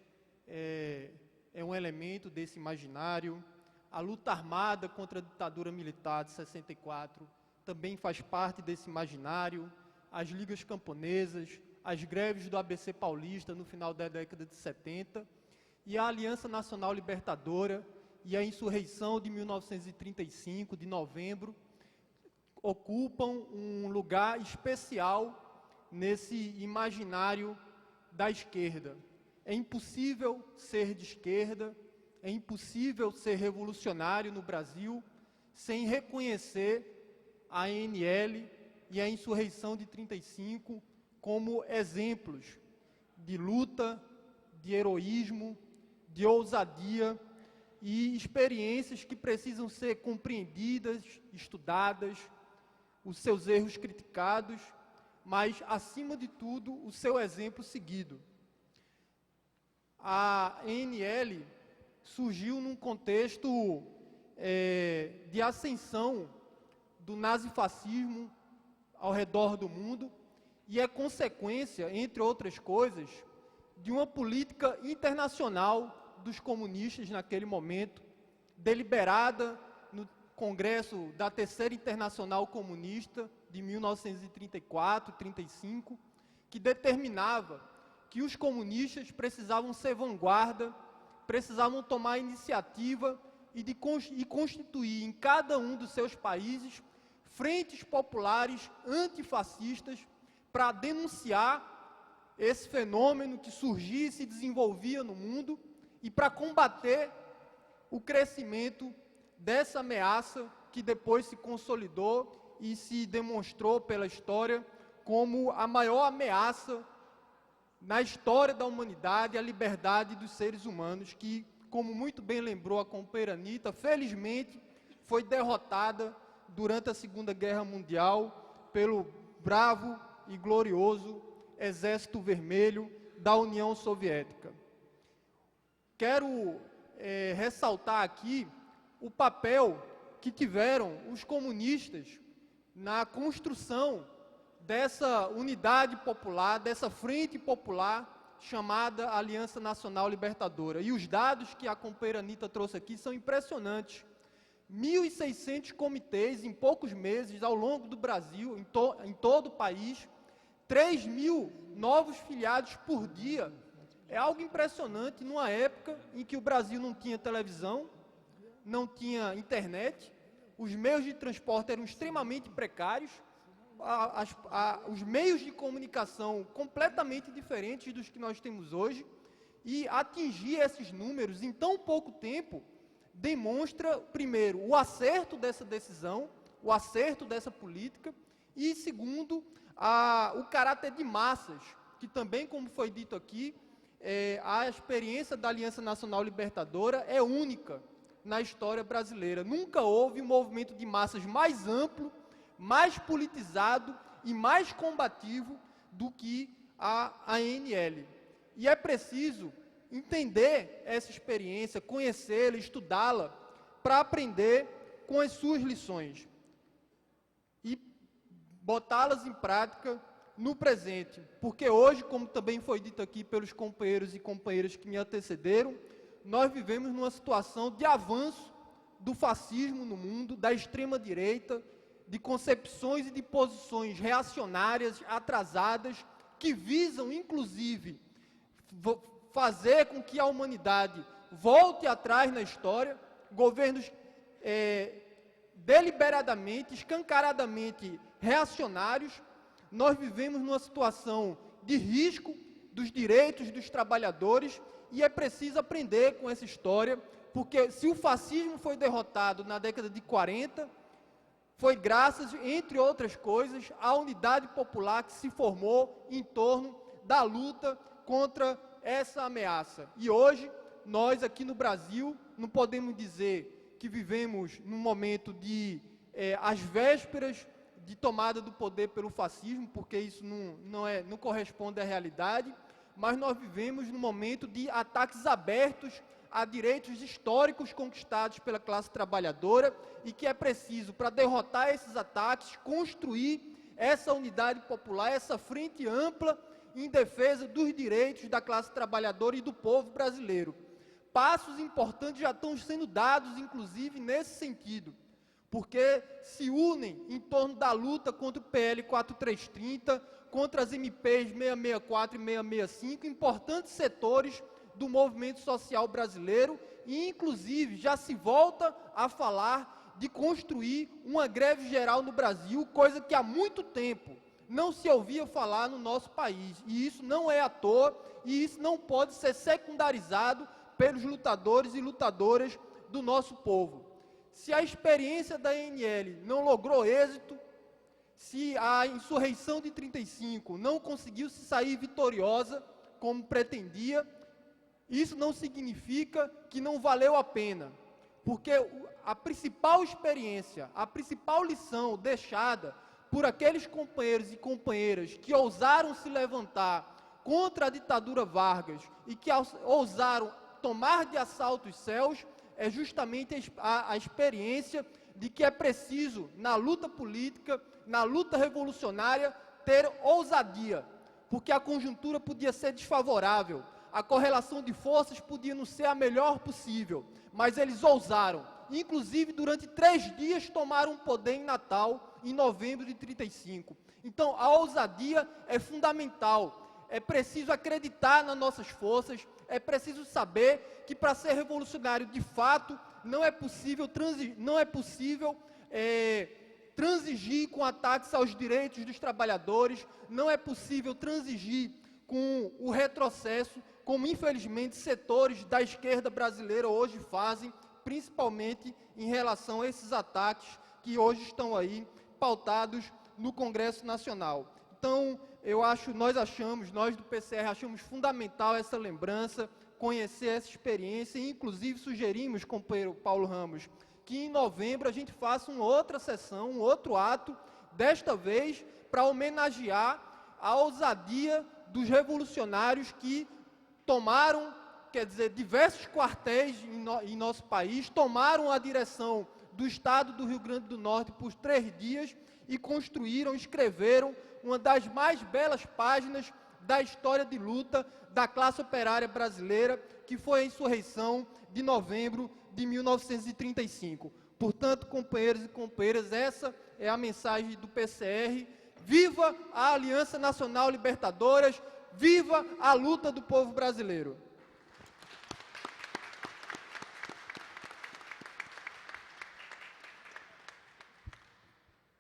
é um elemento desse imaginário. A luta armada contra a ditadura militar de 64 também faz parte desse imaginário. As ligas camponesas, as greves do ABC Paulista no final da década de 70 e a Aliança Nacional Libertadora e a insurreição de 1935, de novembro, ocupam um lugar especial nesse imaginário da esquerda. É impossível ser de esquerda, é impossível ser revolucionário no Brasil sem reconhecer a ANL e a insurreição de 35 como exemplos de luta, de heroísmo, de ousadia e experiências que precisam ser compreendidas, estudadas, os seus erros criticados, mas, acima de tudo, o seu exemplo seguido. A ANL surgiu num contexto de ascensão do nazifascismo ao redor do mundo e é consequência, entre outras coisas, de uma política internacional dos comunistas naquele momento, deliberada no Congresso da Terceira Internacional Comunista de 1934-35, que determinava que os comunistas precisavam ser vanguarda, precisavam tomar iniciativa e constituir em cada um dos seus países frentes populares antifascistas para denunciar esse fenômeno que surgia e se desenvolvia no mundo e para combater o crescimento dessa ameaça que depois se consolidou e se demonstrou pela história como a maior ameaça na história da humanidade, a liberdade dos seres humanos, que, como muito bem lembrou a companheira Anita, felizmente foi derrotada durante a Segunda Guerra Mundial pelo bravo e glorioso Exército Vermelho da União Soviética. Quero ressaltar aqui o papel que tiveram os comunistas na construção dessa unidade popular, dessa frente popular chamada Aliança Nacional Libertadora. E os dados que a companheira Anita trouxe aqui são impressionantes. 1.600 comitês em poucos meses ao longo do Brasil, em todo o país, 3.000 novos filiados por dia. É algo impressionante numa época em que o Brasil não tinha televisão, não tinha internet, os meios de transporte eram extremamente precários, os meios de comunicação completamente diferentes dos que nós temos hoje, e atingir esses números em tão pouco tempo demonstra, primeiro, o acerto dessa decisão, o acerto dessa política, e, segundo, o caráter de massas, que também, como foi dito aqui, a experiência da Aliança Nacional Libertadora é única na história brasileira. Nunca houve um movimento de massas mais amplo, mais politizado e mais combativo do que a ANL. E é preciso entender essa experiência, conhecê-la, estudá-la, para aprender com as suas lições e botá-las em prática no presente. Porque hoje, como também foi dito aqui pelos companheiros e companheiras que me antecederam, nós vivemos numa situação de avanço do fascismo no mundo, da extrema-direita, de concepções e de posições reacionárias, atrasadas, que visam, inclusive, fazer com que a humanidade volte atrás na história, governos deliberadamente, escancaradamente reacionários. Nós vivemos numa situação de risco dos direitos dos trabalhadores e é preciso aprender com essa história, porque se o fascismo foi derrotado na década de 40, foi graças, entre outras coisas, à unidade popular que se formou em torno da luta contra essa ameaça. E hoje, nós aqui no Brasil, não podemos dizer que vivemos num momento de às vésperas de tomada do poder pelo fascismo, porque isso não corresponde à realidade, mas nós vivemos num momento de ataques abertos a direitos históricos conquistados pela classe trabalhadora e que é preciso, para derrotar esses ataques, construir essa unidade popular, essa frente ampla em defesa dos direitos da classe trabalhadora e do povo brasileiro. Passos importantes já estão sendo dados, inclusive, nesse sentido, porque se unem em torno da luta contra o PL 4330, contra as MPs 664 e 665, importantes setores do movimento social brasileiro, e, inclusive, já se volta a falar de construir uma greve geral no Brasil, coisa que há muito tempo não se ouvia falar no nosso país. E isso não é à toa, e isso não pode ser secundarizado pelos lutadores e lutadoras do nosso povo. Se a experiência da ANL não logrou êxito, se a insurreição de 35 não conseguiu se sair vitoriosa como pretendia, isso não significa que não valeu a pena, porque a principal experiência, a principal lição deixada por aqueles companheiros e companheiras que ousaram se levantar contra a ditadura Vargas e que ousaram tomar de assalto os céus, é justamente a experiência de que é preciso, na luta política, na luta revolucionária, ter ousadia, porque a conjuntura podia ser desfavorável, a correlação de forças podia não ser a melhor possível, mas eles ousaram. Inclusive, durante 3 dias tomaram o poder em Natal, em novembro de 1935. Então, a ousadia é fundamental. É preciso acreditar nas nossas forças, é preciso saber que para ser revolucionário de fato, não é possível transigir com ataques aos direitos dos trabalhadores, não é possível transigir com o retrocesso, como infelizmente setores da esquerda brasileira hoje fazem, principalmente em relação a esses ataques que hoje estão aí pautados no Congresso Nacional. Então, nós do PCR achamos fundamental essa lembrança, conhecer essa experiência e inclusive sugerimos, companheiro Paulo Ramos, que em novembro a gente faça uma outra sessão, um outro ato, desta vez para homenagear a ousadia dos revolucionários que tomaram, diversos quartéis em nosso país, tomaram a direção do estado do Rio Grande do Norte por 3 dias e escreveram uma das mais belas páginas da história de luta da classe operária brasileira, que foi a insurreição de novembro de 1935. Portanto, companheiros e companheiras, essa é a mensagem do PCR. Viva a Aliança Nacional Libertadoras, viva a luta do povo brasileiro.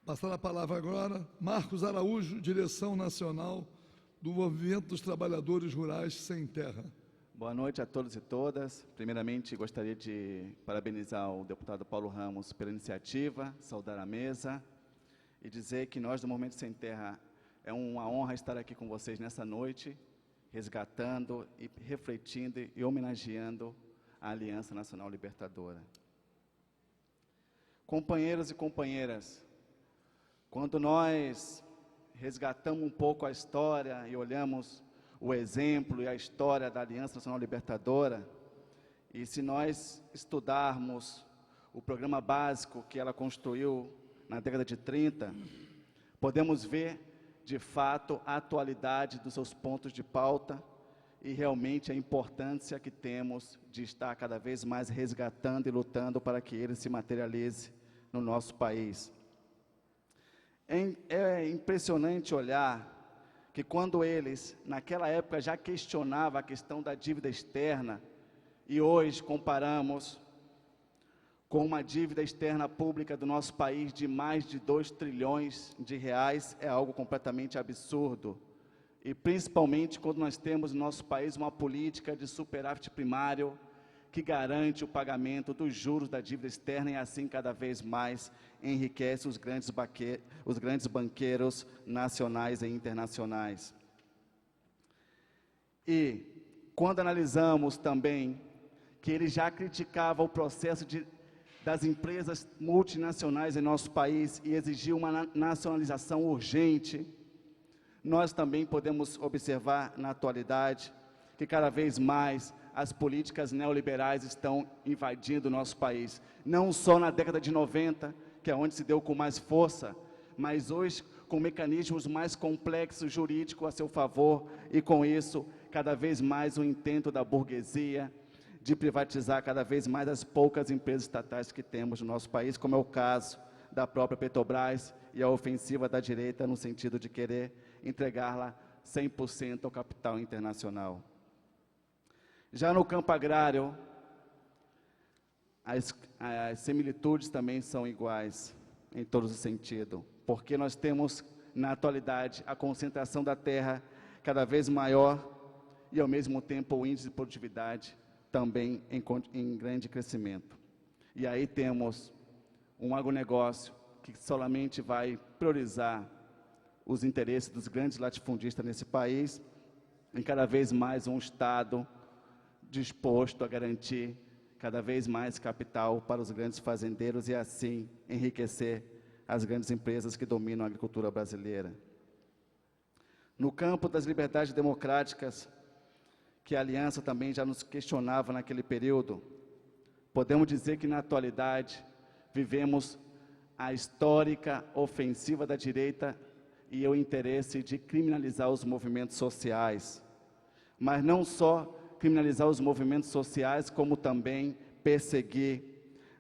Passando a palavra agora, Marcos Araújo, direção nacional do Movimento dos Trabalhadores Rurais Sem Terra. Boa noite a todos e todas. Primeiramente, gostaria de parabenizar o deputado Paulo Ramos pela iniciativa, saudar a mesa e dizer que nós do Movimento Sem Terra é uma honra estar aqui com vocês nessa noite, resgatando e refletindo e homenageando a Aliança Nacional Libertadora. Companheiros e companheiras, quando nós resgatamos um pouco a história e olhamos o exemplo e a história da Aliança Nacional Libertadora, e se nós estudarmos o programa básico que ela construiu na década de 30, podemos ver, de fato, a atualidade dos seus pontos de pauta e realmente a importância que temos de estar cada vez mais resgatando e lutando para que ele se materialize no nosso país. É impressionante olhar que quando eles, naquela época, já questionavam a questão da dívida externa, e hoje comparamos com uma dívida externa pública do nosso país de mais de 2 trilhões de reais, é algo completamente absurdo. E principalmente quando nós temos no nosso país uma política de superávit primário que garante o pagamento dos juros da dívida externa e assim cada vez mais enriquece os grandes banqueiros nacionais e internacionais. E quando analisamos também que ele já criticava o processo das empresas multinacionais em nosso país e exigiu uma nacionalização urgente, nós também podemos observar na atualidade que cada vez mais as políticas neoliberais estão invadindo o nosso país. Não só na década de 90, que é onde se deu com mais força, mas hoje com mecanismos mais complexos jurídicos a seu favor e com isso cada vez mais o intento da burguesia de privatizar cada vez mais as poucas empresas estatais que temos no nosso país, como é o caso da própria Petrobras e a ofensiva da direita no sentido de querer entregá-la 100% ao capital internacional. Já no campo agrário, as similitudes também são iguais em todos os sentidos, porque nós temos na atualidade a concentração da terra cada vez maior e ao mesmo tempo o índice de produtividade também em grande crescimento. E aí temos um agronegócio que solamente vai priorizar os interesses dos grandes latifundistas nesse país, e cada vez mais um Estado disposto a garantir cada vez mais capital para os grandes fazendeiros e assim enriquecer as grandes empresas que dominam a agricultura brasileira. No campo das liberdades democráticas, que a Aliança também já nos questionava naquele período, podemos dizer que na atualidade vivemos a histórica ofensiva da direita e o interesse de criminalizar os movimentos sociais. Mas não só criminalizar os movimentos sociais, como também perseguir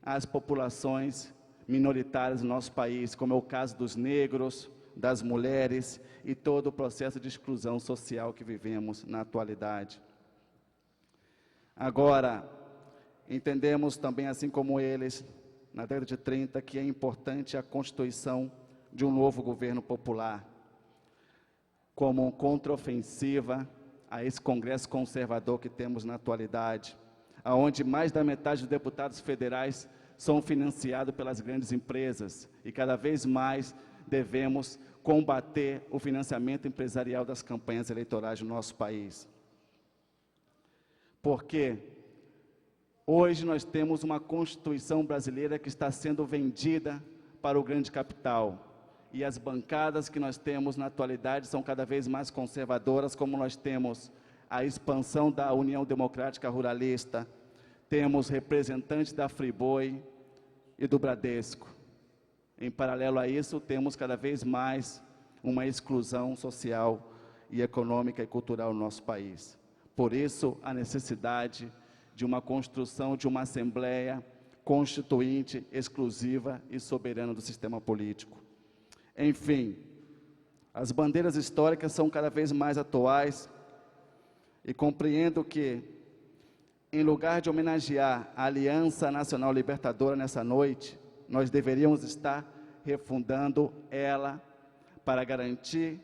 as populações minoritárias do nosso país, como é o caso dos negros, das mulheres e todo o processo de exclusão social que vivemos na atualidade. Agora, entendemos também, assim como eles, na década de 30, que é importante a constituição de um novo governo popular, como contraofensiva a esse Congresso conservador que temos na atualidade, onde mais da metade dos deputados federais são financiados pelas grandes empresas e cada vez mais devemos combater o financiamento empresarial das campanhas eleitorais no nosso país. Porque hoje nós temos uma Constituição brasileira que está sendo vendida para o grande capital. E as bancadas que nós temos na atualidade são cada vez mais conservadoras, como nós temos a expansão da União Democrática Ruralista, temos representantes da Friboi e do Bradesco. Em paralelo a isso, temos cada vez mais uma exclusão social e econômica e cultural no nosso país. Por isso, a necessidade de uma construção de uma Assembleia Constituinte, exclusiva e soberana do sistema político. Enfim, as bandeiras históricas são cada vez mais atuais e compreendo que, em lugar de homenagear a Aliança Nacional Libertadora nessa noite, nós deveríamos estar refundando ela para garantir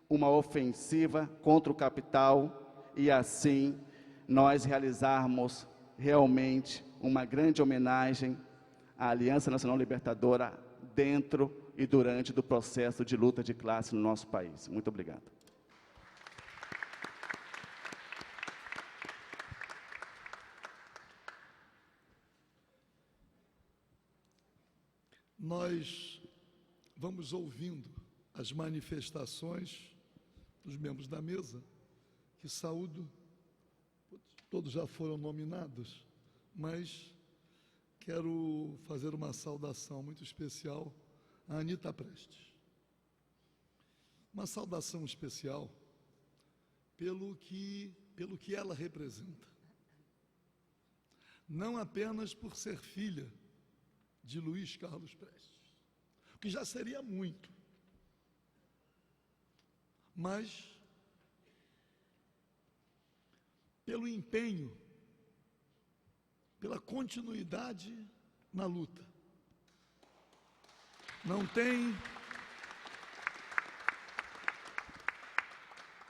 uma ofensiva contra o capital e, assim, nós realizarmos realmente uma grande homenagem à Aliança Nacional Libertadora dentro e durante do processo de luta de classe no nosso país. Muito obrigado. Nós vamos ouvindo as manifestações dos membros da mesa, que saúdo, todos já foram nominados, mas quero fazer uma saudação muito especial a Anita Prestes. Uma saudação especial pelo que ela representa. Não apenas por ser filha de Luiz Carlos Prestes, o que já seria muito, mas pelo empenho, pela continuidade na luta. Não tem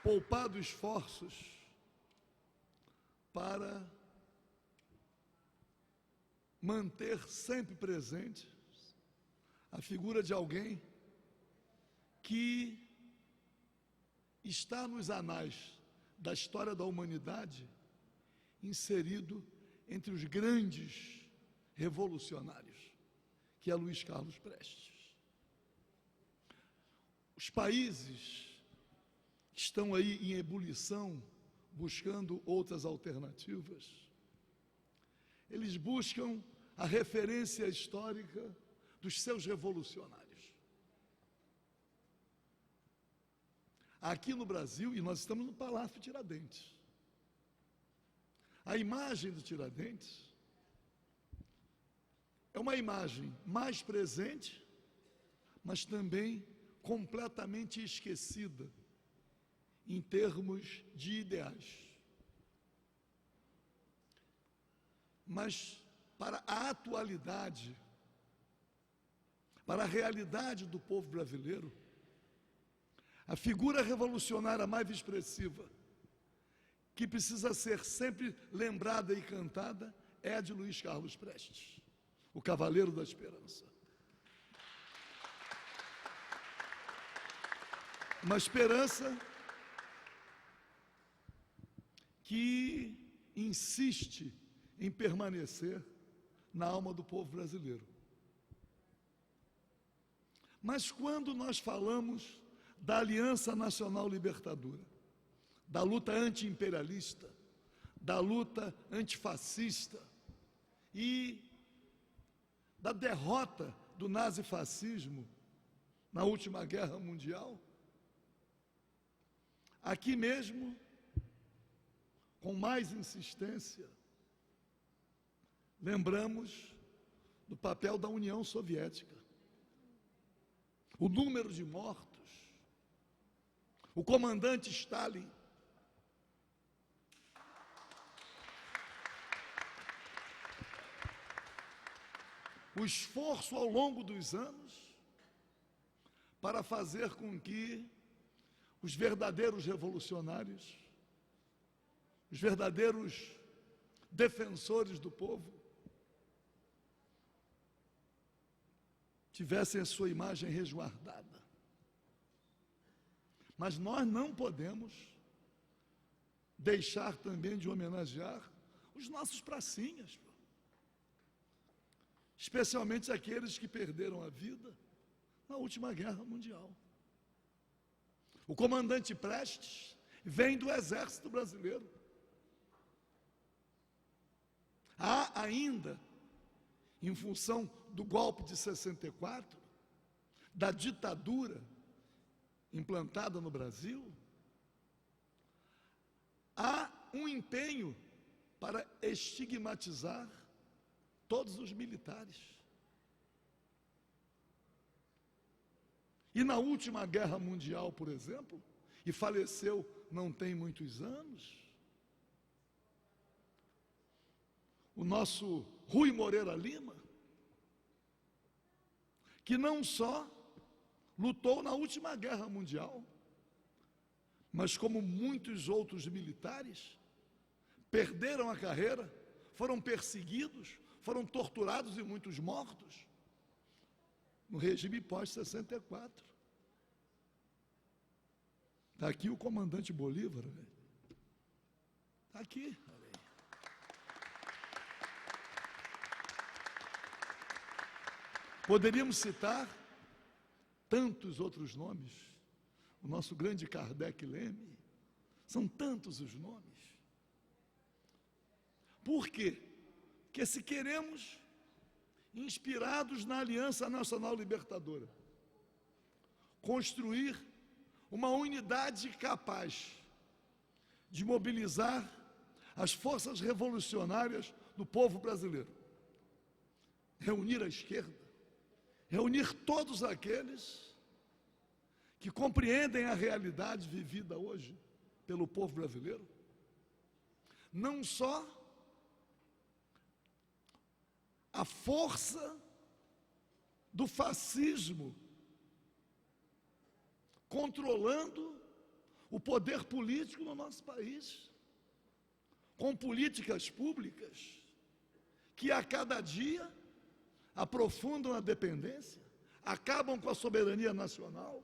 poupado esforços para manter sempre presente a figura de alguém que está nos anais da história da humanidade, inserido entre os grandes revolucionários, que é Luiz Carlos Prestes. Os países que estão aí em ebulição, buscando outras alternativas, eles buscam a referência histórica dos seus revolucionários. Aqui no Brasil, e nós estamos no Palácio Tiradentes, a imagem do Tiradentes é uma imagem mais presente, mas também completamente esquecida em termos de ideais. Mas para a atualidade, para a realidade do povo brasileiro, a figura revolucionária mais expressiva, que precisa ser sempre lembrada e cantada, é a de Luiz Carlos Prestes, o Cavaleiro da Esperança. Uma esperança que insiste em permanecer na alma do povo brasileiro. Mas quando nós falamos da Aliança Nacional Libertadora, da luta anti-imperialista, da luta antifascista e da derrota do nazifascismo na última guerra mundial, aqui mesmo, com mais insistência, lembramos do papel da União Soviética, o número de mortos, o comandante Stalin, o esforço ao longo dos anos para fazer com que os verdadeiros revolucionários, os verdadeiros defensores do povo, tivessem a sua imagem resguardada. Mas nós não podemos deixar também de homenagear os nossos pracinhas, especialmente aqueles que perderam a vida na última Guerra Mundial. O comandante Prestes vem do Exército Brasileiro. Há ainda, em função do golpe de 64, da ditadura implantada no Brasil, há um empenho para estigmatizar todos os militares. E na última Guerra Mundial, por exemplo, e faleceu não tem muitos anos, o nosso Rui Moreira Lima, que não só lutou na última Guerra Mundial, mas como muitos outros militares, perderam a carreira, foram perseguidos, foram torturados e muitos mortos no regime pós-64. Está aqui o comandante Bolívar, está aqui. Poderíamos citar tantos outros nomes, o nosso grande Kardec Leme, são tantos os nomes. Por quê? Porque se queremos, inspirados na Aliança Nacional Libertadora, construir uma unidade capaz de mobilizar as forças revolucionárias do povo brasileiro, reunir a esquerda, reunir todos aqueles que compreendem a realidade vivida hoje pelo povo brasileiro, não só a força do fascismo controlando o poder político no nosso país, com políticas públicas que a cada dia aprofundam a dependência, acabam com a soberania nacional,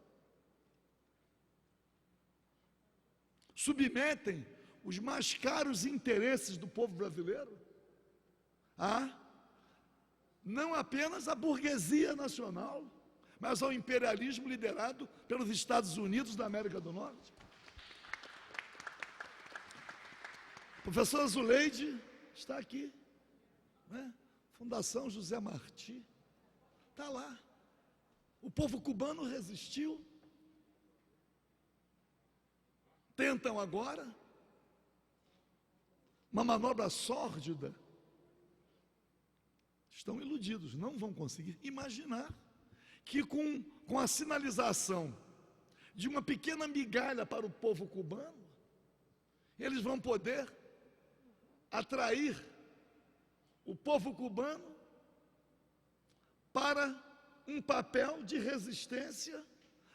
submetem os mais caros interesses do povo brasileiro a não apenas a burguesia nacional, mas ao imperialismo liderado pelos Estados Unidos da América do Norte. A professora Zuleide está aqui, né? Fundação José Marti, está lá. O povo cubano resistiu. Tentam agora uma manobra sórdida. Estão iludidos, não vão conseguir imaginar que com a sinalização de uma pequena migalha para o povo cubano, eles vão poder atrair o povo cubano para um papel de resistência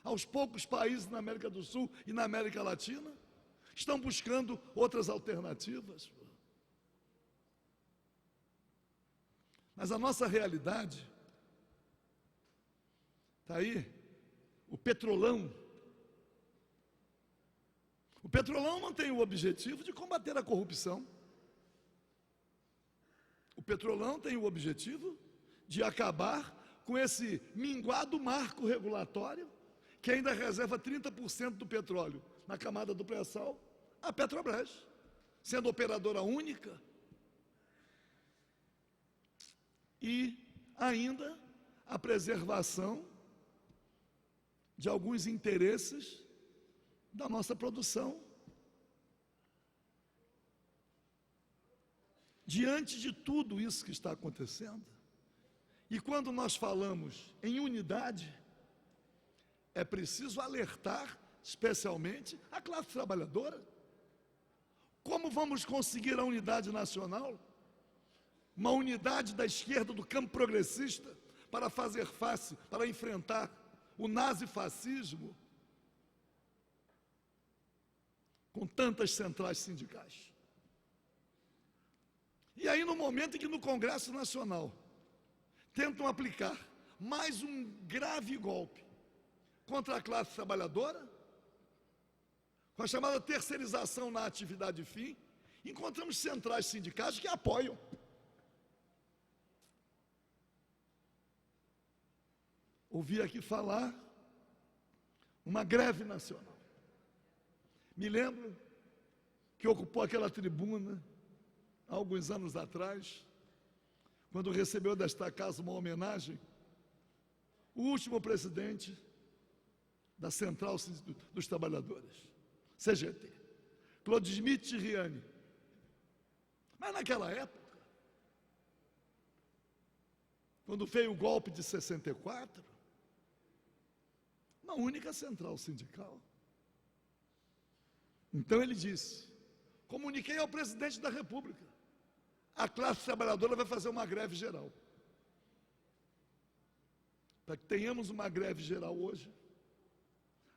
aos poucos países na América do Sul e na América Latina. Estão buscando outras alternativas. Mas a nossa realidade está aí, o petrolão. O petrolão não tem o objetivo de combater a corrupção. O petrolão tem o objetivo de acabar com esse minguado marco regulatório que ainda reserva 30% do petróleo na camada do pré-sal, a Petrobras, sendo operadora única, e ainda a preservação de alguns interesses da nossa produção. Diante de tudo isso que está acontecendo, e quando nós falamos em unidade, é preciso alertar especialmente a classe trabalhadora. Como vamos conseguir a unidade nacional? Uma unidade da esquerda, do campo progressista, para fazer face, para enfrentar o nazifascismo, com tantas centrais sindicais. E aí, no momento em que no Congresso Nacional tentam aplicar mais um grave golpe contra a classe trabalhadora, com a chamada terceirização na atividade fim, encontramos centrais sindicais que apoiam. Ouvi aqui falar uma greve nacional. Me lembro que ocupou aquela tribuna há alguns anos atrás, quando recebeu desta casa uma homenagem, o último presidente da Central dos Trabalhadores, CGT, Clodomiro Riani. Mas naquela época, quando veio o golpe de 64, uma única central sindical. Então ele disse: comuniquei ao presidente da República, a classe trabalhadora vai fazer uma greve geral. Para que tenhamos uma greve geral hoje,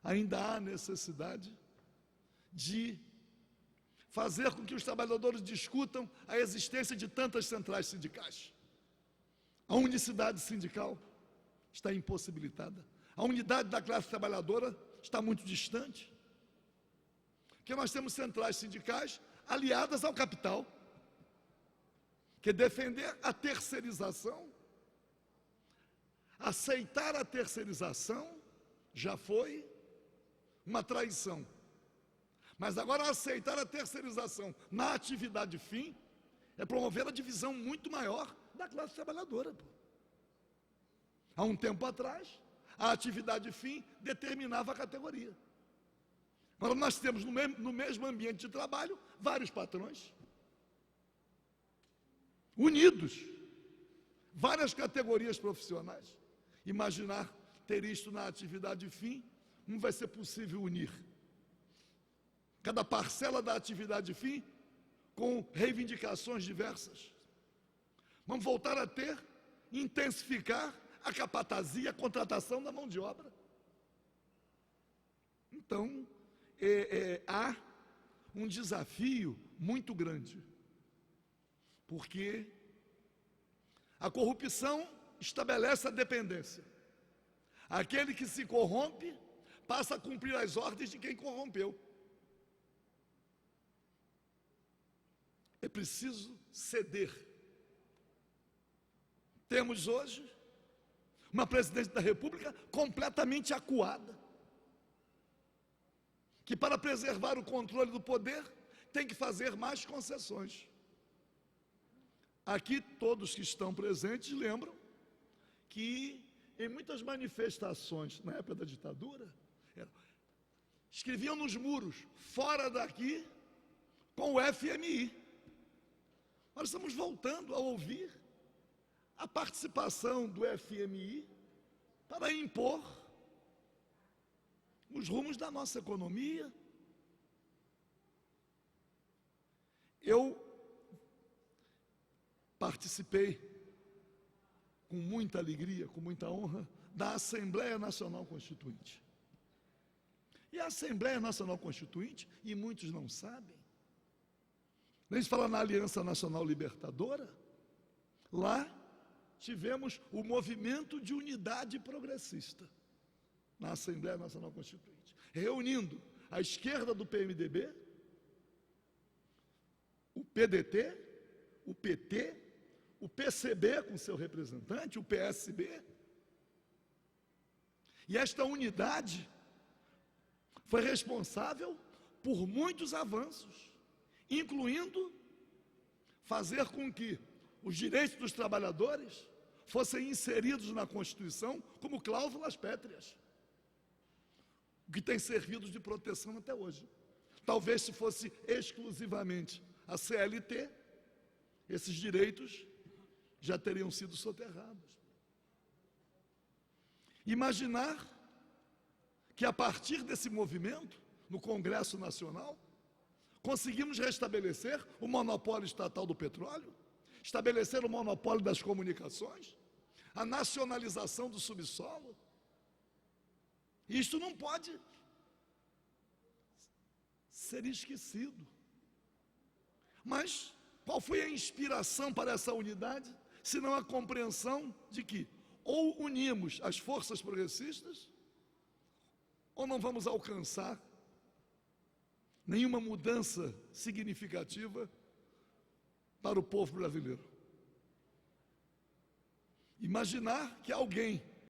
ainda há necessidade de fazer com que os trabalhadores discutam a existência de tantas centrais sindicais. A unicidade sindical está impossibilitada. A unidade da classe trabalhadora está muito distante. Porque nós temos centrais sindicais aliadas ao capital, que defender a terceirização, aceitar a terceirização, já foi uma traição. Mas agora aceitar a terceirização na atividade fim é promover a divisão muito maior da classe trabalhadora. Há um tempo atrás, a atividade fim determinava a categoria. Agora nós temos no mesmo ambiente de trabalho vários patrões unidos, várias categorias profissionais. Imaginar ter isto na atividade fim, não vai ser possível unir cada parcela da atividade fim com reivindicações diversas. Vamos voltar a intensificar a capatazia, a contratação da mão de obra. Então, há um desafio muito grande, porque a corrupção estabelece a dependência. Aquele que se corrompe passa a cumprir as ordens de quem corrompeu. É preciso ceder. Temos hoje uma presidente da República completamente acuada, que para preservar o controle do poder tem que fazer mais concessões. Aqui todos que estão presentes lembram que em muitas manifestações na época da ditadura, escreviam nos muros, fora daqui, com o FMI. Nós estamos voltando a ouvir a participação do FMI para impor os rumos da nossa economia. Eu participei com muita alegria, com muita honra, da Assembleia Nacional Constituinte. E a Assembleia Nacional Constituinte, e muitos não sabem, a gente fala na Aliança Nacional Libertadora, lá tivemos o movimento de unidade progressista, na Assembleia Nacional Constituinte, reunindo a esquerda do PMDB, o PDT, o PT, o PCB com seu representante, o PSB. E esta unidade foi responsável por muitos avanços, incluindo fazer com que os direitos dos trabalhadores fossem inseridos na Constituição como cláusulas pétreas. o que tem servido de proteção até hoje. Talvez se fosse exclusivamente a CLT, esses direitos já teriam sido soterrados. Imaginar que a partir desse movimento, no Congresso Nacional, conseguimos restabelecer o monopólio estatal do petróleo, estabelecer o monopólio das comunicações, a nacionalização do subsolo. Isto não pode ser esquecido. Mas qual foi a inspiração para essa unidade, senão a compreensão de que ou unimos as forças progressistas, ou não vamos alcançar nenhuma mudança significativa para o povo brasileiro. Imaginar que alguém